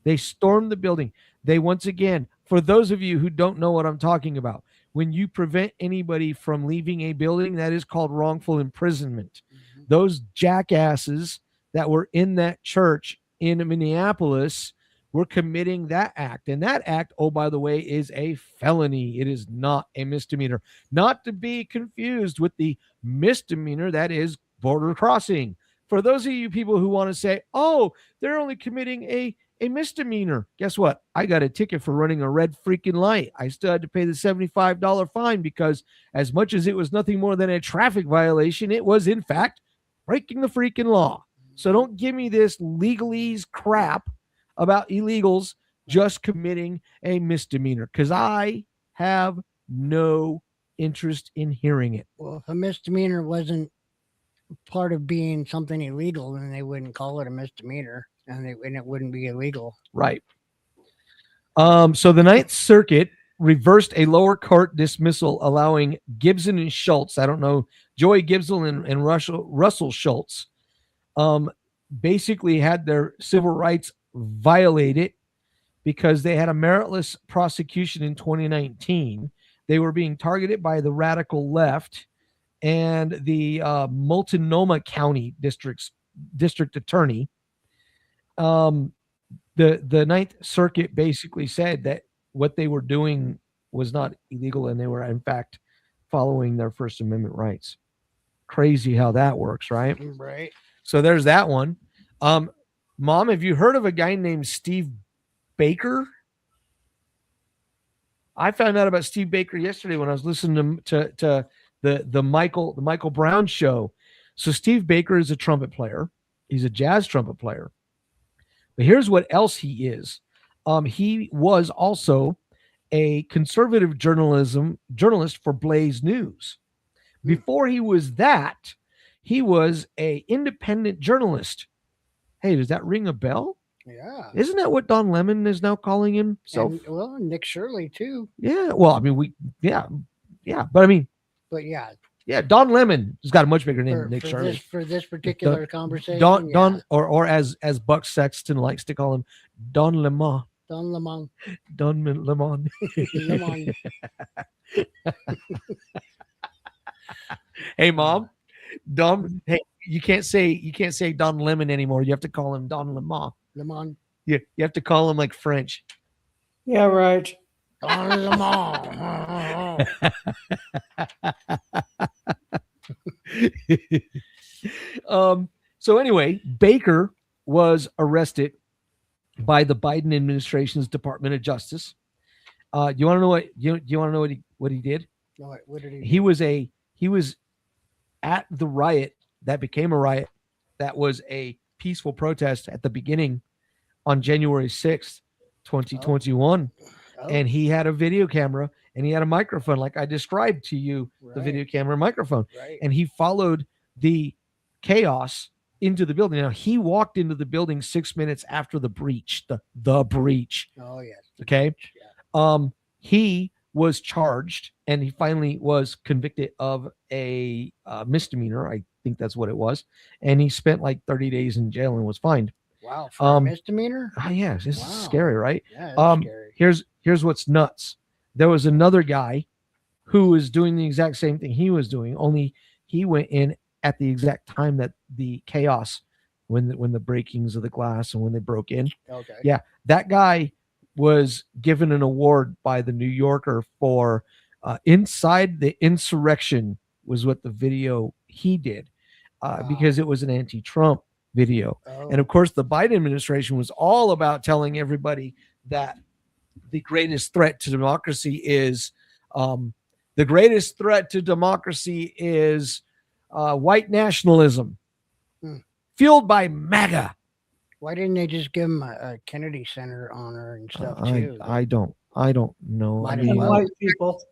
[SPEAKER 5] They stormed the building. They, once again, for those of you who don't know what I'm talking about, when you prevent anybody from leaving a building, that is called wrongful imprisonment. Those jackasses that were in that church in Minneapolis were committing that act. And that act, oh, by the way, is a felony. It is not a misdemeanor. Not to be confused with the misdemeanor that is border crossing. For those of you people who want to say, oh, they're only committing a misdemeanor. Guess what? I got a ticket for running a red freaking light. I still had to pay the $75 fine because as much as it was nothing more than a traffic violation, it was in fact breaking the freaking law. So don't give me this legalese crap about illegals just committing a misdemeanor, because I have no interest in hearing it.
[SPEAKER 7] Well, if a misdemeanor wasn't part of being something illegal, then they wouldn't call it a misdemeanor. and it wouldn't be illegal.
[SPEAKER 5] Right. So the Ninth Circuit reversed a lower court dismissal, allowing Gibson and Schultz, I don't know, Joey Gibson and Russell Schultz, basically had their civil rights violated because they had a meritless prosecution in 2019. They were being targeted by the radical left and the Multnomah County district attorney. The Ninth Circuit basically said that what they were doing was not illegal and they were in fact following their First Amendment rights. Crazy how that works, right?
[SPEAKER 7] Right.
[SPEAKER 5] So there's that one. Mom, have you heard of a guy named Steve Baker? I found out about Steve Baker yesterday when I was listening to the Michael Brown show. So Steve Baker is a trumpet player. He's a jazz trumpet player. But here's what else he is. He was also a conservative journalist for Blaze News. Before he was that, he was a independent journalist. Hey, does that ring a bell?
[SPEAKER 7] Yeah.
[SPEAKER 5] Isn't that what Don Lemon is now calling himself?
[SPEAKER 7] And, well, Nick Shirley too.
[SPEAKER 5] Yeah. Well, I mean, but I mean,
[SPEAKER 7] But yeah,
[SPEAKER 5] Don Lemon has got a much bigger name than Nick
[SPEAKER 7] for
[SPEAKER 5] Shirley.
[SPEAKER 7] this particular conversation.
[SPEAKER 5] Don, or as Buck Sexton likes to call him, Don Lemon.
[SPEAKER 7] Don Lemon.
[SPEAKER 5] Don Lemon.
[SPEAKER 7] Lemon.
[SPEAKER 5] Hey, Mom. Don. Hey, you can't say Don Lemon anymore. You have to call him Don Lemon.
[SPEAKER 7] Lemon.
[SPEAKER 5] Yeah, you have to call him like French.
[SPEAKER 8] Yeah, right.
[SPEAKER 7] Don Lemon.
[SPEAKER 5] So anyway, Baker was arrested by the Biden administration's Department of Justice. You want to know what he did?
[SPEAKER 7] What did he do?
[SPEAKER 5] He was at the riot that became a riot that was a peaceful protest at the beginning on January 6th, 2021.
[SPEAKER 7] Oh.
[SPEAKER 5] And he had a video camera and he had a microphone, like I described to you, the video camera and microphone.
[SPEAKER 7] Right.
[SPEAKER 5] And he followed the chaos into the building. Now, he walked into the building 6 minutes after the breach, the breach.
[SPEAKER 7] Oh, yes.
[SPEAKER 5] Okay. He was charged and he finally was convicted of a misdemeanor. I think that's what it was. And he spent like 30 days in jail and was fined.
[SPEAKER 7] Wow. For a misdemeanor?
[SPEAKER 5] Yeah, this is scary, right?
[SPEAKER 7] Yeah, it's scary.
[SPEAKER 5] Here's what's nuts. There was another guy who was doing the exact same thing he was doing, only he went in at the exact time that the chaos, when the breakings of the glass and when they broke in.
[SPEAKER 7] Okay.
[SPEAKER 5] Yeah, that guy was given an award by the New Yorker for inside the insurrection was what the video he did, because it was an anti-Trump video.
[SPEAKER 7] Oh.
[SPEAKER 5] And of course, the Biden administration was all about telling everybody that the greatest threat to democracy is white nationalism, fueled by MAGA.
[SPEAKER 7] Why didn't they just give him a Kennedy Center honor and stuff too?
[SPEAKER 5] I don't know. I mean,
[SPEAKER 8] White people,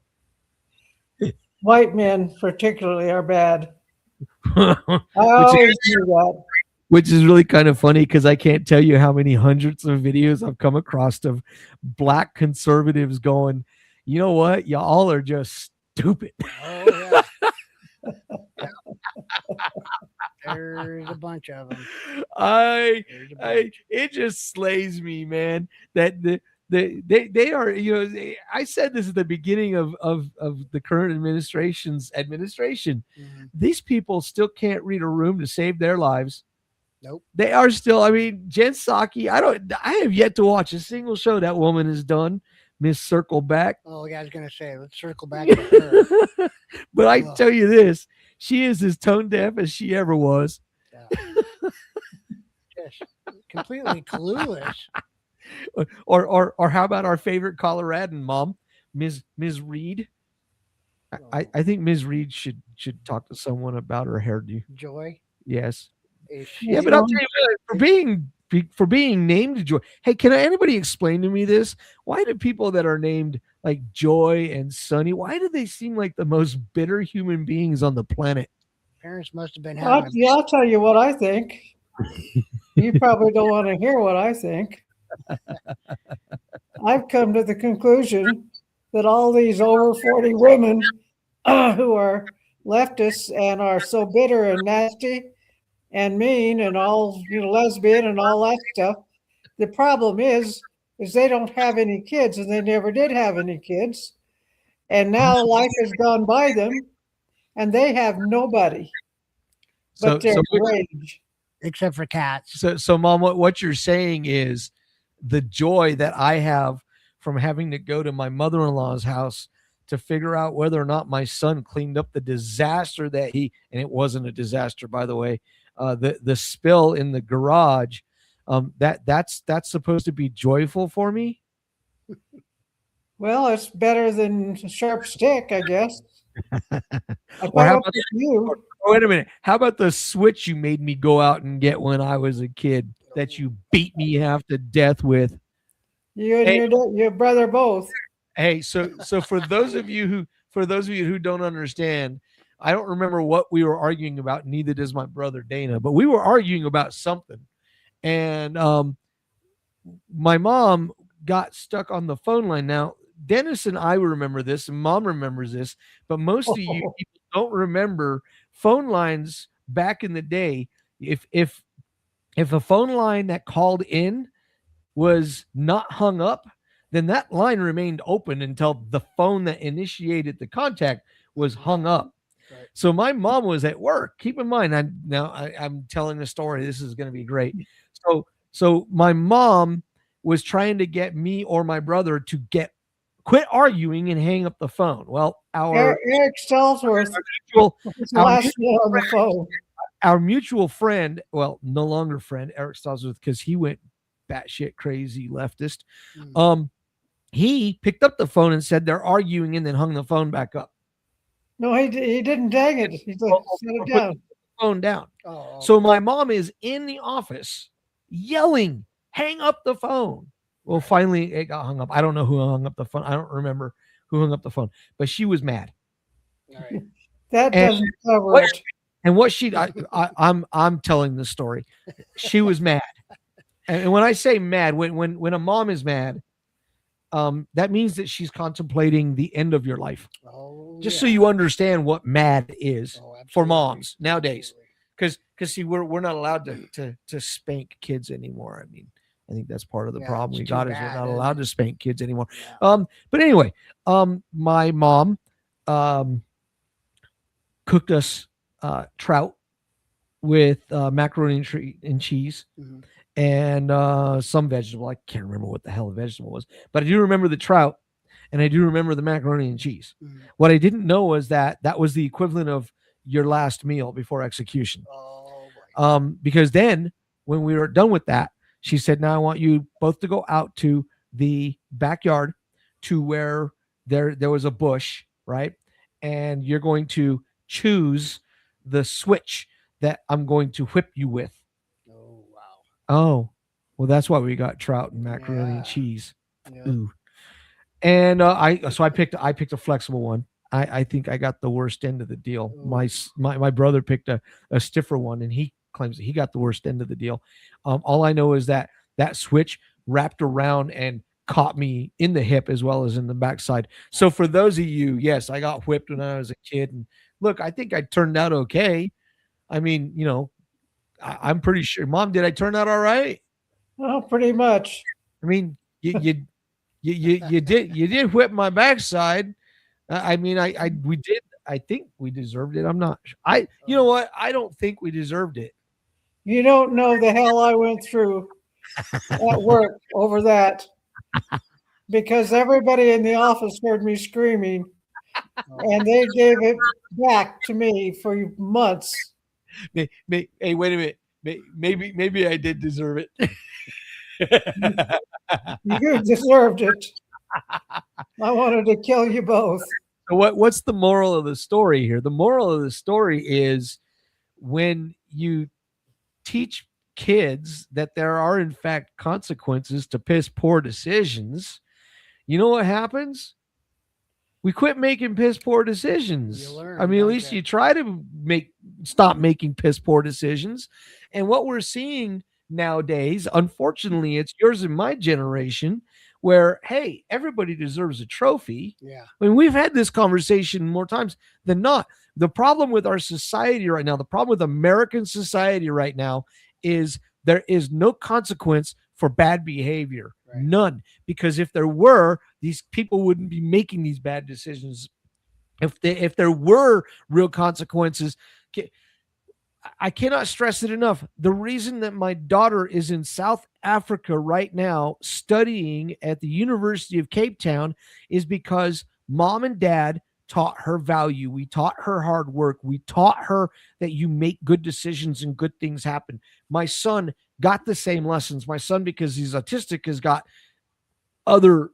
[SPEAKER 8] white men particularly, are bad. I always knew that.
[SPEAKER 5] Which is really kind of funny because I can't tell you how many hundreds of videos I've come across of black conservatives going, you know what? Y'all are just stupid.
[SPEAKER 7] Oh, yeah. There's a bunch of them.
[SPEAKER 5] It just slays me, man, that they are, you know, I said this at the beginning of the current administration's administration.
[SPEAKER 7] Mm-hmm.
[SPEAKER 5] These people still can't read a room to save their lives.
[SPEAKER 7] Nope.
[SPEAKER 5] They are still, I mean, Jen Psaki, I have yet to watch a single show that woman has done. Miss Circle Back.
[SPEAKER 7] Oh, yeah, I was going to say, let's circle back to her.
[SPEAKER 5] But I tell you this, she is as tone deaf as she ever was.
[SPEAKER 7] Yeah. Just completely clueless.
[SPEAKER 5] Or how about our favorite Coloradan mom, Ms. Reed? I think Ms. Reed should talk to someone about her hairdo.
[SPEAKER 7] Joy?
[SPEAKER 5] Yes.
[SPEAKER 7] She,
[SPEAKER 5] Yeah, but I'll tell you what, for being named Joy. Hey, can anybody explain to me this? Why do people that are named like Joy and Sunny, why do they seem like the most bitter human beings on the planet?
[SPEAKER 7] Parents must have been having
[SPEAKER 8] I'll tell you what I think. You probably don't want to hear what I think. I've come to the conclusion that all these over 40 women who are leftists and are so bitter and nasty and mean and all, lesbian and all that stuff, the problem is they don't have any kids, and they never did have any kids. And now life has gone by them, and they have nobody but their rage.
[SPEAKER 7] Except for cats.
[SPEAKER 5] So Mom, what you're saying is the joy that I have from having to go to my mother-in-law's house to figure out whether or not my son cleaned up the disaster that and it wasn't a disaster, by the way, the spill in the garage, that's supposed to be joyful for me.
[SPEAKER 8] Well, it's better than a sharp stick, I guess.
[SPEAKER 5] Or how about wait a minute. How about the switch you made me go out and get when I was a kid that you beat me half to death with?
[SPEAKER 8] You and your brother both.
[SPEAKER 5] Hey, so for those of you who don't understand, I don't remember what we were arguing about. Neither does my brother Dana, but we were arguing about something, and my mom got stuck on the phone line. Now, Dennis and I remember this, and Mom remembers this, but most of you people don't remember phone lines back in the day. If a phone line that called in was not hung up, then that line remained open until the phone that initiated the contact was hung up. Right. So my mom was at work. Keep in mind, I'm telling the story. This is going to be great. So my mom was trying to get me or my brother to quit arguing and hang up the phone. Well,
[SPEAKER 8] Eric Stallsworth on the phone.
[SPEAKER 5] Our mutual friend, well, no longer friend, Eric Stallsworth, because he went batshit crazy leftist. He picked up the phone and said they're arguing, and then hung the phone back up.
[SPEAKER 8] No, he didn't. Dang it! He set it down.
[SPEAKER 5] Put the phone down. So my mom is in the office yelling, "Hang up the phone!" Well, finally it got hung up. I don't know who hung up the phone. I don't remember who hung up the phone, but she was mad.
[SPEAKER 7] All right.
[SPEAKER 8] That doesn't cover it.
[SPEAKER 5] And what I'm telling the story. She was mad, and when I say mad, when a mom is mad, that means that she's contemplating the end of your life. Just so you understand what mad is for moms nowadays, because see, we're not allowed to spank kids anymore. I mean, I think that's part of the problem we got is we're not allowed to spank kids anymore. But anyway, my mom cooked us trout with macaroni and cheese and some vegetable. I can't remember what the hell the vegetable was, but I do remember the trout and I do remember the macaroni and cheese. What I didn't know was that was the equivalent of your last meal before execution. Because then when we were done with that, she said, now I want you both to go out to the backyard to where there was a bush, right? And you're going to choose the switch that I'm going to whip you with.
[SPEAKER 7] Oh, wow.
[SPEAKER 5] Oh, well, that's why we got trout and macaroni and cheese. Yeah. Ooh. And I picked a flexible one. I think I got the worst end of the deal. My brother picked a stiffer one, and he claims that he got the worst end of the deal. All I know is that switch wrapped around and caught me in the hip as well as in the backside. So for those of you, yes, I got whipped when I was a kid. And look, I think I turned out okay. I mean, I'm pretty sure. Mom, did I turn out all right?
[SPEAKER 8] Well, pretty much.
[SPEAKER 5] I mean, you did whip my backside. I mean, we did. I think we deserved it. I'm not sure. You know what? I don't think we deserved it.
[SPEAKER 8] You don't know the hell I went through at work over that, because everybody in the office heard me screaming, and they gave it back to me for months.
[SPEAKER 5] Hey, wait a minute. Maybe I did deserve it.
[SPEAKER 8] You deserved it. I wanted to kill you both.
[SPEAKER 5] So what's the moral of the story here? The moral of the story is when you teach kids that there are in fact consequences to piss poor decisions, you know what happens? We quit making piss poor decisions. I mean, at least you try to make stop making piss poor decisions. And what we're seeing nowadays, unfortunately, it's yours and my generation where, hey, everybody deserves a trophy.
[SPEAKER 7] Yeah.
[SPEAKER 5] I mean, we've had this conversation more times than not. The problem with our society right now, the problem with American society right now is there is no consequence for bad behavior.
[SPEAKER 7] Right.
[SPEAKER 5] None. Because if there were, these people wouldn't be making these bad decisions. If there were real consequences, I cannot stress it enough. The reason that my daughter is in South Africa right now studying at the University of Cape Town is because mom and dad taught her value. We taught her hard work. We taught her that you make good decisions and good things happen. My son got the same lessons. My son, because he's autistic, has got other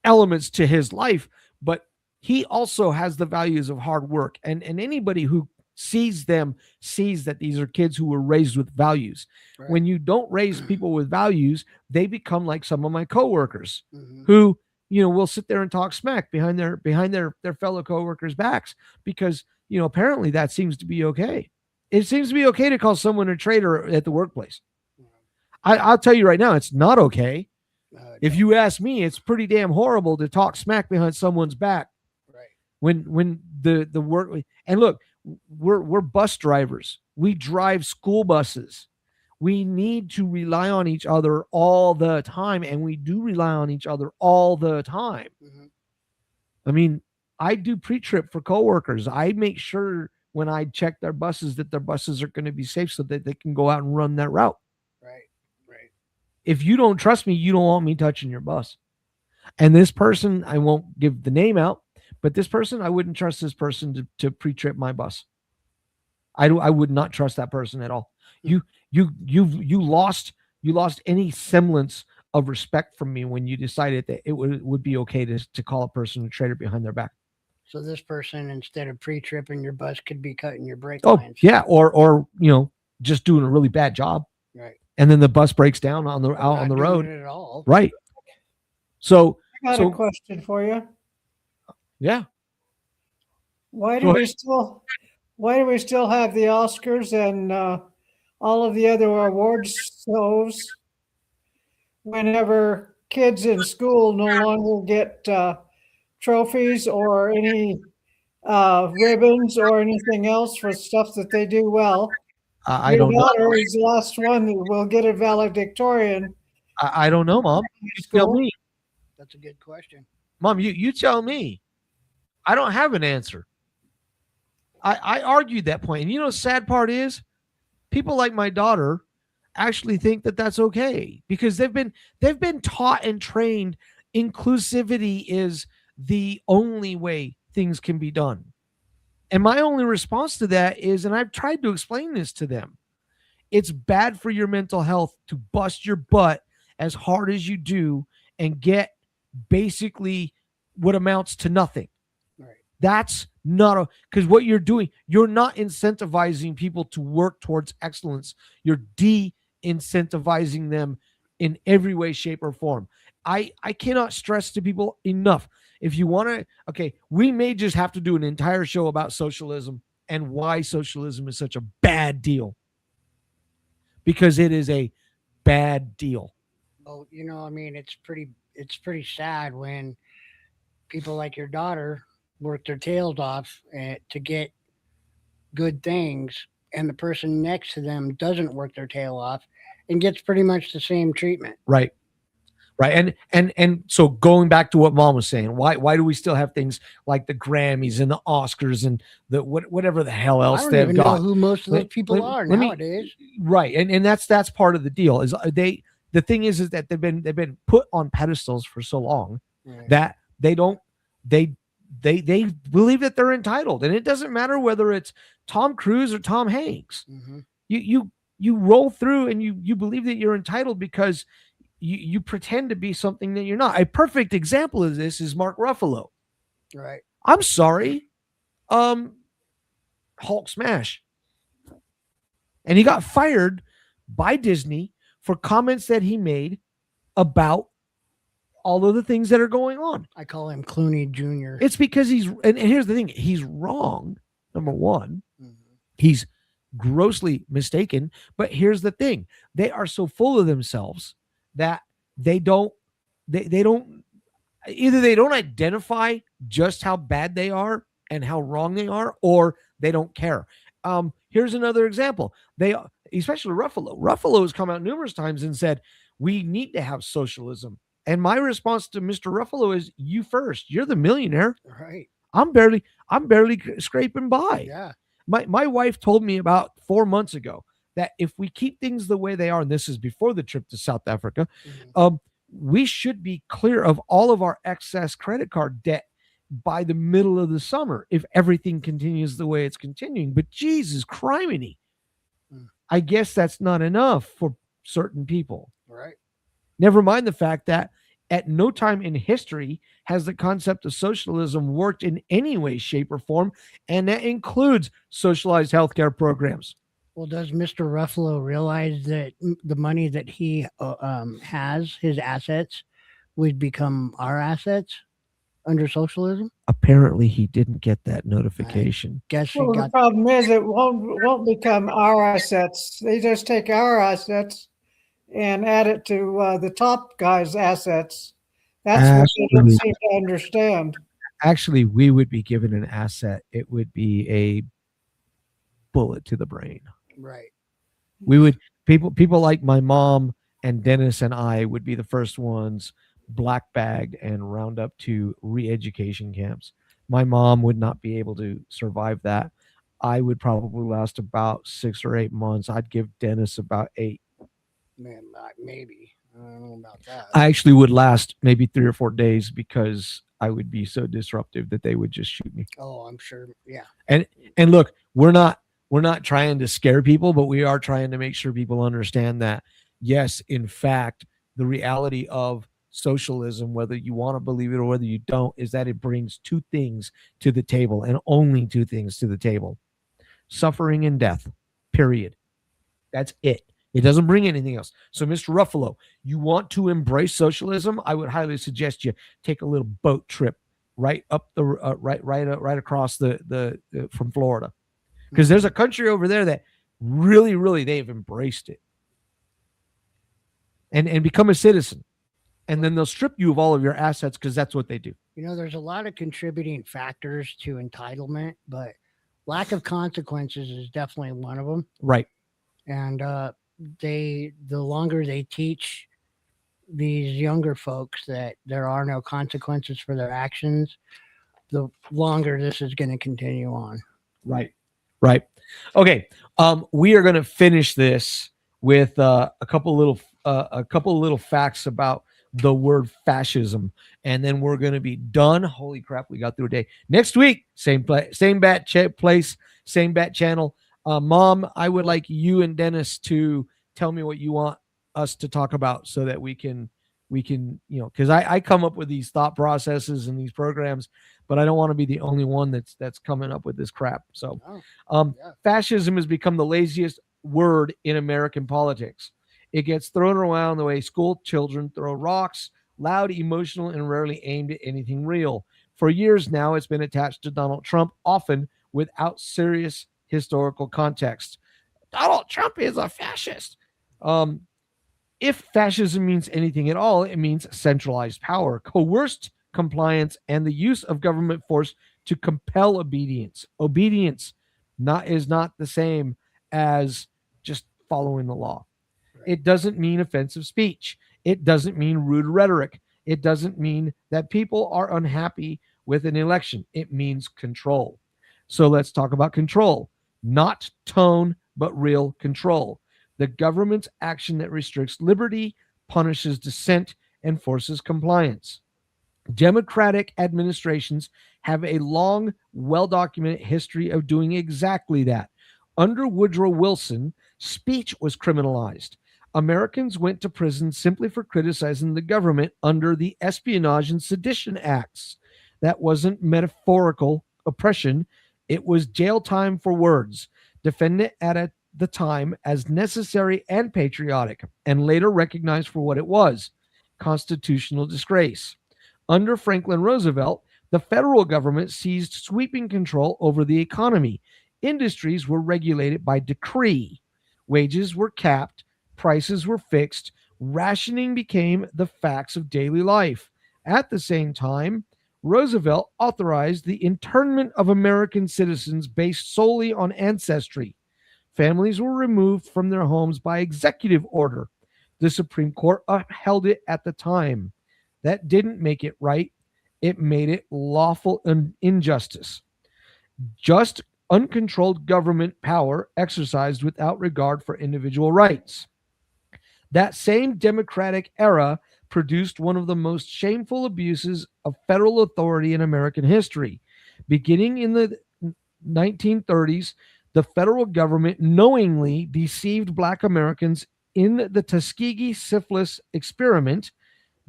[SPEAKER 5] elements to his life, but he also has the values of hard work. And anybody who sees them sees that these are kids who were raised with values.
[SPEAKER 7] Right.
[SPEAKER 5] When you don't raise people with values, they become like some of my coworkers
[SPEAKER 7] Mhm.
[SPEAKER 5] who, will sit there and talk smack behind their fellow coworkers' backs because, apparently that seems to be okay. It seems to be okay to call someone a traitor at the workplace. I'll tell you right now, it's not okay. If you ask me, it's pretty damn horrible to talk smack behind someone's back.
[SPEAKER 7] Right.
[SPEAKER 5] When the work, and look, we're bus drivers. We drive school buses. We need to rely on each other all the time, and we do rely on each other all the time.
[SPEAKER 7] Mhm.
[SPEAKER 5] I mean, I do pre-trip for coworkers. I make sure when I check their buses that their buses are going to be safe so that they can go out and run that route.
[SPEAKER 7] Right. Right.
[SPEAKER 5] If you don't trust me, you don't want me touching your bus. And this person, I won't give the name out, but this person, I wouldn't trust this person to pre-trip my bus. I would not trust that person at all. You lost any semblance of respect from me when you decided that it would be okay to call a person a traitor behind their back.
[SPEAKER 7] So this person, instead of pre-tripping your bus, could be cutting your brake
[SPEAKER 5] Oh
[SPEAKER 7] lines.
[SPEAKER 5] yeah, or just doing a really bad job,
[SPEAKER 7] Right.
[SPEAKER 5] and then the bus breaks down out on the
[SPEAKER 7] Not
[SPEAKER 5] road.
[SPEAKER 7] doing it at all.
[SPEAKER 5] Right. So
[SPEAKER 8] I got a question for you.
[SPEAKER 5] yeah.
[SPEAKER 8] Why
[SPEAKER 5] Go
[SPEAKER 8] do we still have the Oscars and all of the other awards shows whenever kids in school no longer get trophies or any ribbons or anything else for stuff that they do well?
[SPEAKER 5] I
[SPEAKER 8] Your
[SPEAKER 5] don't know.
[SPEAKER 8] daughter is the last one that will get a valedictorian.
[SPEAKER 5] I don't know, Mom. You tell me.
[SPEAKER 7] That's a good question.
[SPEAKER 5] Mom, you tell me. I don't have an answer. I argued that point. And the sad part is people like my daughter actually think that that's okay because they've been taught and trained inclusivity is the only way things can be done. And my only response to that is, and I've tried to explain this to them, it's bad for your mental health to bust your butt as hard as you do and get basically what amounts to nothing.
[SPEAKER 7] Right.
[SPEAKER 5] That's not because what you're doing, you're not incentivizing people to work towards excellence. You're de-incentivizing them in every way, shape, or form. I cannot stress to people enough. If you want to, okay, we may just have to do an entire show about socialism and why socialism is such a bad deal. Because it is a bad deal.
[SPEAKER 7] Oh, it's pretty sad when people like your daughter work their tails off to get good things, and the person next to them doesn't work their tail off and gets pretty much the same treatment.
[SPEAKER 5] Right. And so going back to what Mom was saying, why do we still have things like the Grammys and the Oscars and the whatever the hell else
[SPEAKER 7] I don't
[SPEAKER 5] they've
[SPEAKER 7] even
[SPEAKER 5] got?
[SPEAKER 7] know who most of those people are nowadays.
[SPEAKER 5] Right. And that's part of the deal is the thing is that they've been put on pedestals for so long that they believe that they're entitled, and it doesn't matter whether it's Tom Cruise or Tom Hanks.
[SPEAKER 7] Mhm.
[SPEAKER 5] You roll through and you believe that you're entitled because you pretend to be something that you're not. A perfect example of this is Mark Ruffalo.
[SPEAKER 7] Right.
[SPEAKER 5] I'm sorry. Hulk smash. And he got fired by Disney for comments that he made about all of the things that are going on.
[SPEAKER 7] I call him Clooney Jr.
[SPEAKER 5] It's because and here's the thing, he's wrong, number one.
[SPEAKER 7] Mhm.
[SPEAKER 5] He's grossly mistaken. But here's the thing. They are so full of themselves that they don't either they don't identify just how bad they are and how wrong they are, or they don't care. Here's another example. Especially Ruffalo has come out numerous times and said, we need to have socialism. And my response to Mr. Ruffalo is, you first. You're the millionaire.
[SPEAKER 7] Right.
[SPEAKER 5] I'm barely scraping by.
[SPEAKER 7] Yeah.
[SPEAKER 5] My wife told me about 4 months ago that if we keep things the way they are, and this is before the trip to South Africa, we should be clear of all of our excess credit card debt by the middle of the summer if everything continues the way it's continuing. But Jesus criminy, I guess that's not enough for certain people.
[SPEAKER 7] Right.
[SPEAKER 5] Never mind the fact that at no time in history has the concept of socialism worked in any way, shape, or form, and that includes socialized healthcare programs.
[SPEAKER 7] Well, does Mr. Ruffalo realize that the money that he has, his assets, would become our assets under socialism?
[SPEAKER 5] Apparently, he didn't get that notification.
[SPEAKER 7] Guess he
[SPEAKER 8] Well,
[SPEAKER 7] got.
[SPEAKER 8] the problem is it won't become our assets. They just take our assets and add it to the top guy's assets. That's what they don't seem to understand.
[SPEAKER 5] Actually, we would be given an asset. It would be a bullet to the brain.
[SPEAKER 7] Right.
[SPEAKER 5] We would people like my mom and Dennis and I would be the first ones black bagged and round up to re-education camps. My mom would not be able to survive that. I would probably last about 6 or 8 months. I'd give Dennis about 8.
[SPEAKER 7] Man, maybe. I don't know about that.
[SPEAKER 5] I actually would last maybe 3 or 4 days because I would be so disruptive that they would just shoot me.
[SPEAKER 7] Oh, I'm sure. Yeah.
[SPEAKER 5] And look, we're not trying to scare people, but we are trying to make sure people understand that, yes, in fact, the reality of socialism, whether you want to believe it or whether you don't, is that it brings 2 things to the table, and only 2 things to the table: suffering and death, period. That's it. It doesn't bring anything else. So, Mr. Ruffalo, you want to embrace socialism? I would highly suggest you take a little boat trip right up the right across the from Florida, because there's a country over there that really they've embraced it and become a citizen, and then they'll strip you of all of your assets because that's what they do.
[SPEAKER 7] You know, there's a lot of contributing factors to entitlement, but lack of consequences is definitely one of them.
[SPEAKER 5] Right.
[SPEAKER 7] And the longer they teach these younger folks that there are no consequences for their actions, the longer this is going to continue on.
[SPEAKER 5] Right. Okay. We are going to finish this with a couple little facts about the word fascism, and then we're going to be done. Holy crap, we got through a day. Next week, same place, same bat channel. Mom, I would like you and Dennis to tell me what you want us to talk about so that we can, because I come up with these thought processes and these programs, but I don't want to be the only one that's coming up with this crap. So fascism has become the laziest word in American politics. It gets thrown around the way school children throw rocks, loud, emotional, and rarely aimed at anything real. For years now, it's been attached to Donald Trump, often without serious historical context. Donald Trump is a fascist. If fascism means anything at all, it means centralized power, coerced compliance, and the use of government force to compel obedience. Obedience is not the same as just following the law. It doesn't mean offensive speech. It doesn't mean rude rhetoric. It doesn't mean that people are unhappy with an election. It means control. So let's talk about control. Not tone, but real control. The government's action that restricts liberty, punishes dissent, and forces compliance. Democratic administrations have a long, well-documented history of doing exactly that. Under Woodrow Wilson, speech was criminalized. Americans went to prison simply for criticizing the government under the Espionage and Sedition Acts. That wasn't metaphorical oppression. It was jail time for words, defended at the time as necessary and patriotic, and later recognized for what it was: constitutional disgrace. Under Franklin Roosevelt, the federal government seized sweeping control over the economy. Industries were regulated by decree. Wages were capped, prices were fixed, rationing became the facts of daily life. At the same time, Roosevelt authorized the internment of American citizens based solely on ancestry. Families were removed from their homes by executive order. The Supreme Court upheld it at the time. That didn't make it right. It made it lawful injustice. Just uncontrolled government power exercised without regard for individual rights. That same democratic era produced one of the most shameful abuses of federal authority in American history. Beginning in the 1930s, the federal government knowingly deceived Black Americans in the Tuskegee syphilis experiment,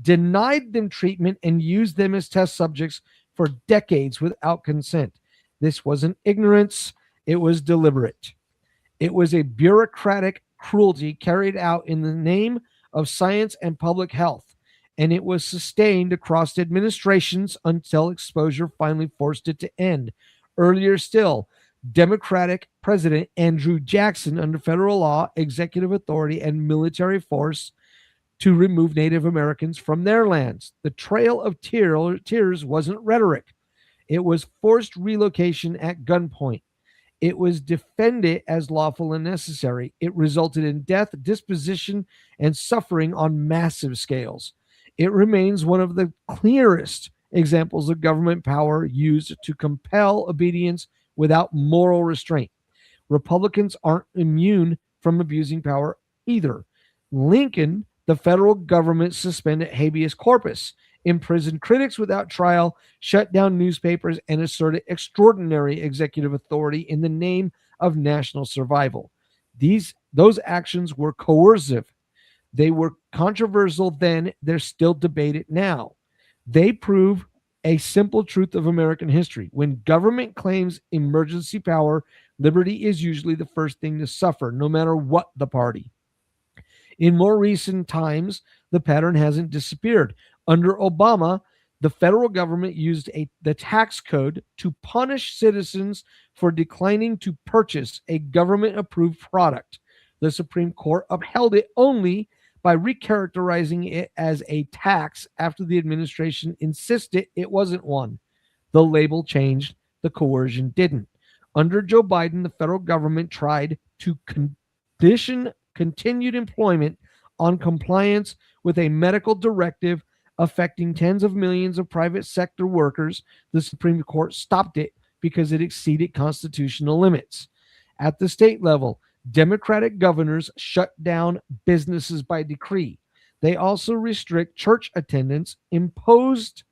[SPEAKER 5] denied them treatment, and used them as test subjects for decades without consent. This wasn't ignorance, it was deliberate. It was a bureaucratic cruelty carried out in the name of science and public health, and it was sustained across administrations until exposure finally forced it to end. Earlier still, Democratic President Andrew Jackson, under federal law, executive authority, and military force, to remove Native Americans from their lands. The Trail of Tears wasn't rhetoric. It was forced relocation at gunpoint. It was defended as lawful and necessary. It resulted in death, disposition, and suffering on massive scales. It remains one of the clearest examples of government power used to compel obedience without moral restraint. Republicans aren't immune from abusing power either. Lincoln, the federal government suspended habeas corpus, imprisoned critics without trial, shut down newspapers, and asserted extraordinary executive authority in the name of national survival. Those actions were coercive. They were controversial then. They're still debated now. They prove a simple truth of American history. When government claims emergency power, liberty is usually the first thing to suffer, no matter what the party. In more recent times, the pattern hasn't disappeared. Under Obama, the federal government used the tax code to punish citizens for declining to purchase a government-approved product. The Supreme Court upheld it only by recharacterizing it as a tax after the administration insisted it wasn't one. The label changed, the coercion didn't. Under Joe Biden, the federal government tried to condition continued employment on compliance with a medical directive affecting tens of millions of private sector workers. The Supreme Court stopped it because it exceeded constitutional limits. At the state level, Democratic governors shut down businesses by decree. They also restrict church attendance, imposed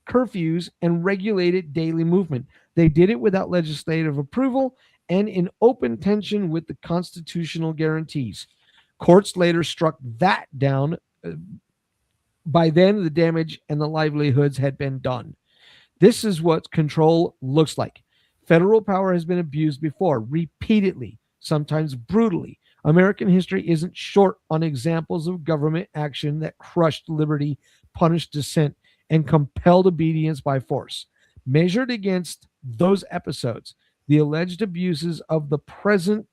[SPEAKER 5] curfews, and regulated daily movement. They did it without legislative approval and in open tension with the constitutional guarantees. Courts later struck that down. By then, the damage and the livelihoods had been done. This is what control looks like. Federal power has been abused before, repeatedly, sometimes brutally. American history isn't short on examples of government action that crushed liberty, punished dissent, and compelled obedience by force. Measured against those episodes, the alleged abuses of the present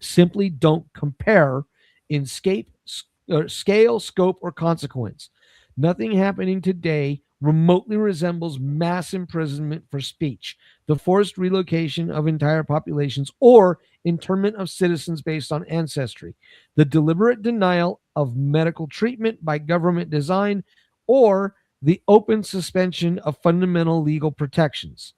[SPEAKER 5] simply don't compare in scale, scope, or consequence. Nothing happening today remotely resembles mass imprisonment for speech, the forced relocation of entire populations, or internment of citizens based on ancestry, the deliberate denial of medical treatment by government design, or the open suspension of fundamental legal protections.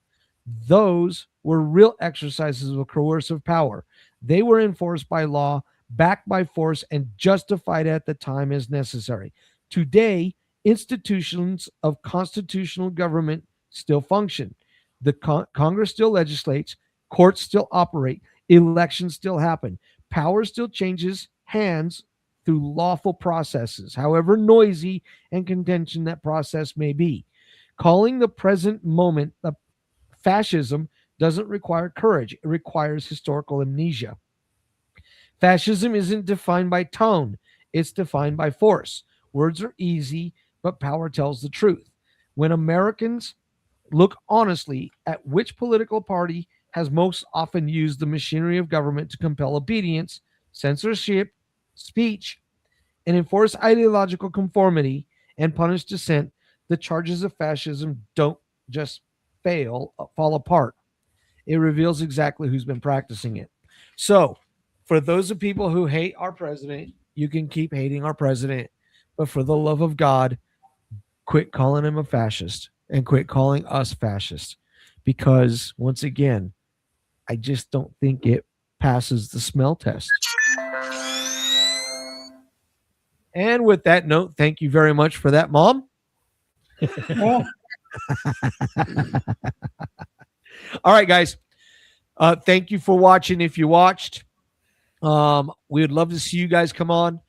[SPEAKER 5] Those were real exercises of coercive power. They were enforced by law, backed by force, and justified at the time as necessary. Today, institutions of constitutional government still function. The Congress still legislates, courts still operate, elections still happen. Power still changes hands through lawful processes, however noisy and contentious that process may be. Calling the present moment a fascism doesn't require courage. It requires historical amnesia. Fascism isn't defined by tone. It's defined by force. Words are easy, but power tells the truth. When Americans look honestly at which political party has most often used the machinery of government to compel obedience, censorship, speech, and enforce ideological conformity and punish dissent, the charges of fascism don't just fall apart. It reveals exactly who's been practicing it. So, for those of people who hate our president, you can keep hating our president, but for the love of God, quit calling him a fascist and quit calling us fascist, because once again, I just don't think it passes the smell test. And with that note, thank you very much for that, Mom.
[SPEAKER 8] Well,
[SPEAKER 5] All right, guys. Thank you for watching. If you watched, we would love to see you guys come on.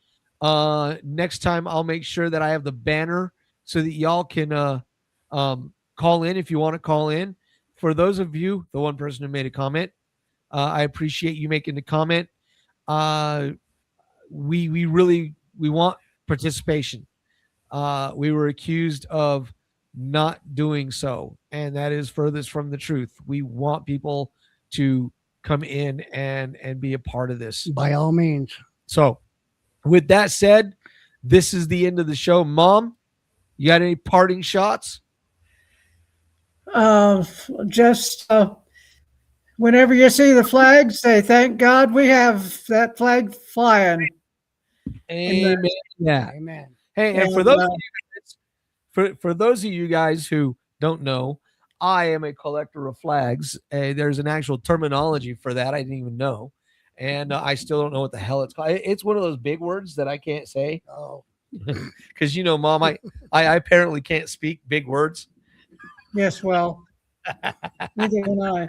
[SPEAKER 5] Next time, I'll make sure that I have the banner so that y'all can call in if you want to call in. For those of you, the one person who made a comment, I appreciate you making the comment. We want participation. We were accused of not doing so, and that is furthest from the truth. We want people to come in and be a part of this.
[SPEAKER 7] By all means.
[SPEAKER 5] So with that said, this is the end of the show. Mom, you got any parting shots?
[SPEAKER 8] Just whenever you see the flag, say, thank God we have that flag flying.
[SPEAKER 5] Amen. Yeah.
[SPEAKER 7] Amen.
[SPEAKER 5] Hey, and for those of you guys, for those of you guys who don't know, I am a collector of flags. There's an actual terminology for that. I didn't even know. And I still don't know what the hell it's called. It's one of those big words that I can't say.
[SPEAKER 7] Oh.
[SPEAKER 5] Because, you know, Mom, I apparently can't speak big words.
[SPEAKER 8] Yes, well, neither can I.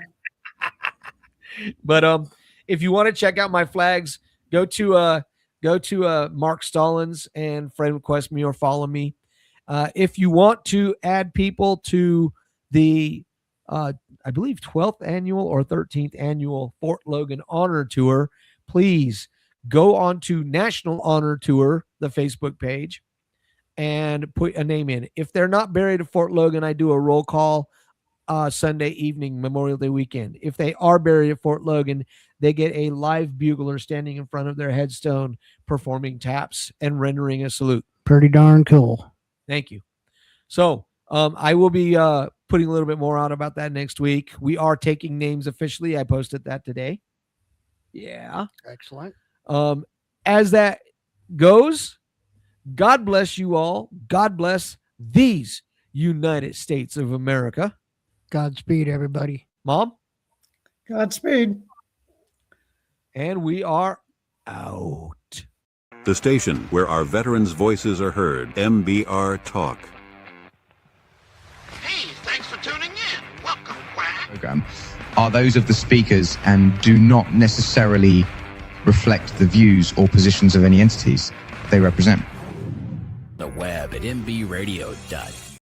[SPEAKER 5] But if you want to check out my flags, go to Mark Stallings and friend request me or follow me. If you want to add people to the I believe 12th annual or 13th annual Fort Logan Honor Tour, please go on to National Honor Tour, the Facebook page, and put a name in. If they're not buried at Fort Logan, I do a roll call Sunday evening, Memorial Day weekend. If they are buried at Fort Logan, they get a live bugler standing in front of their headstone performing taps and rendering a salute.
[SPEAKER 7] Pretty darn cool.
[SPEAKER 5] Thank you. So I will be putting a little bit more out about that next week. We are taking names officially. I posted that today. Yeah.
[SPEAKER 7] Excellent.
[SPEAKER 5] As that goes, God bless you all. God bless these United States of America.
[SPEAKER 7] Godspeed, everybody.
[SPEAKER 5] Mom?
[SPEAKER 8] Godspeed.
[SPEAKER 5] And we are out.
[SPEAKER 1] The station where our veterans' voices are heard. MBR Talk.
[SPEAKER 2] Hey, thanks for tuning in. Welcome, Quack.
[SPEAKER 3] Program are those of the speakers and do not necessarily reflect the views or positions of any entities they represent.
[SPEAKER 4] The web at mbradio.us.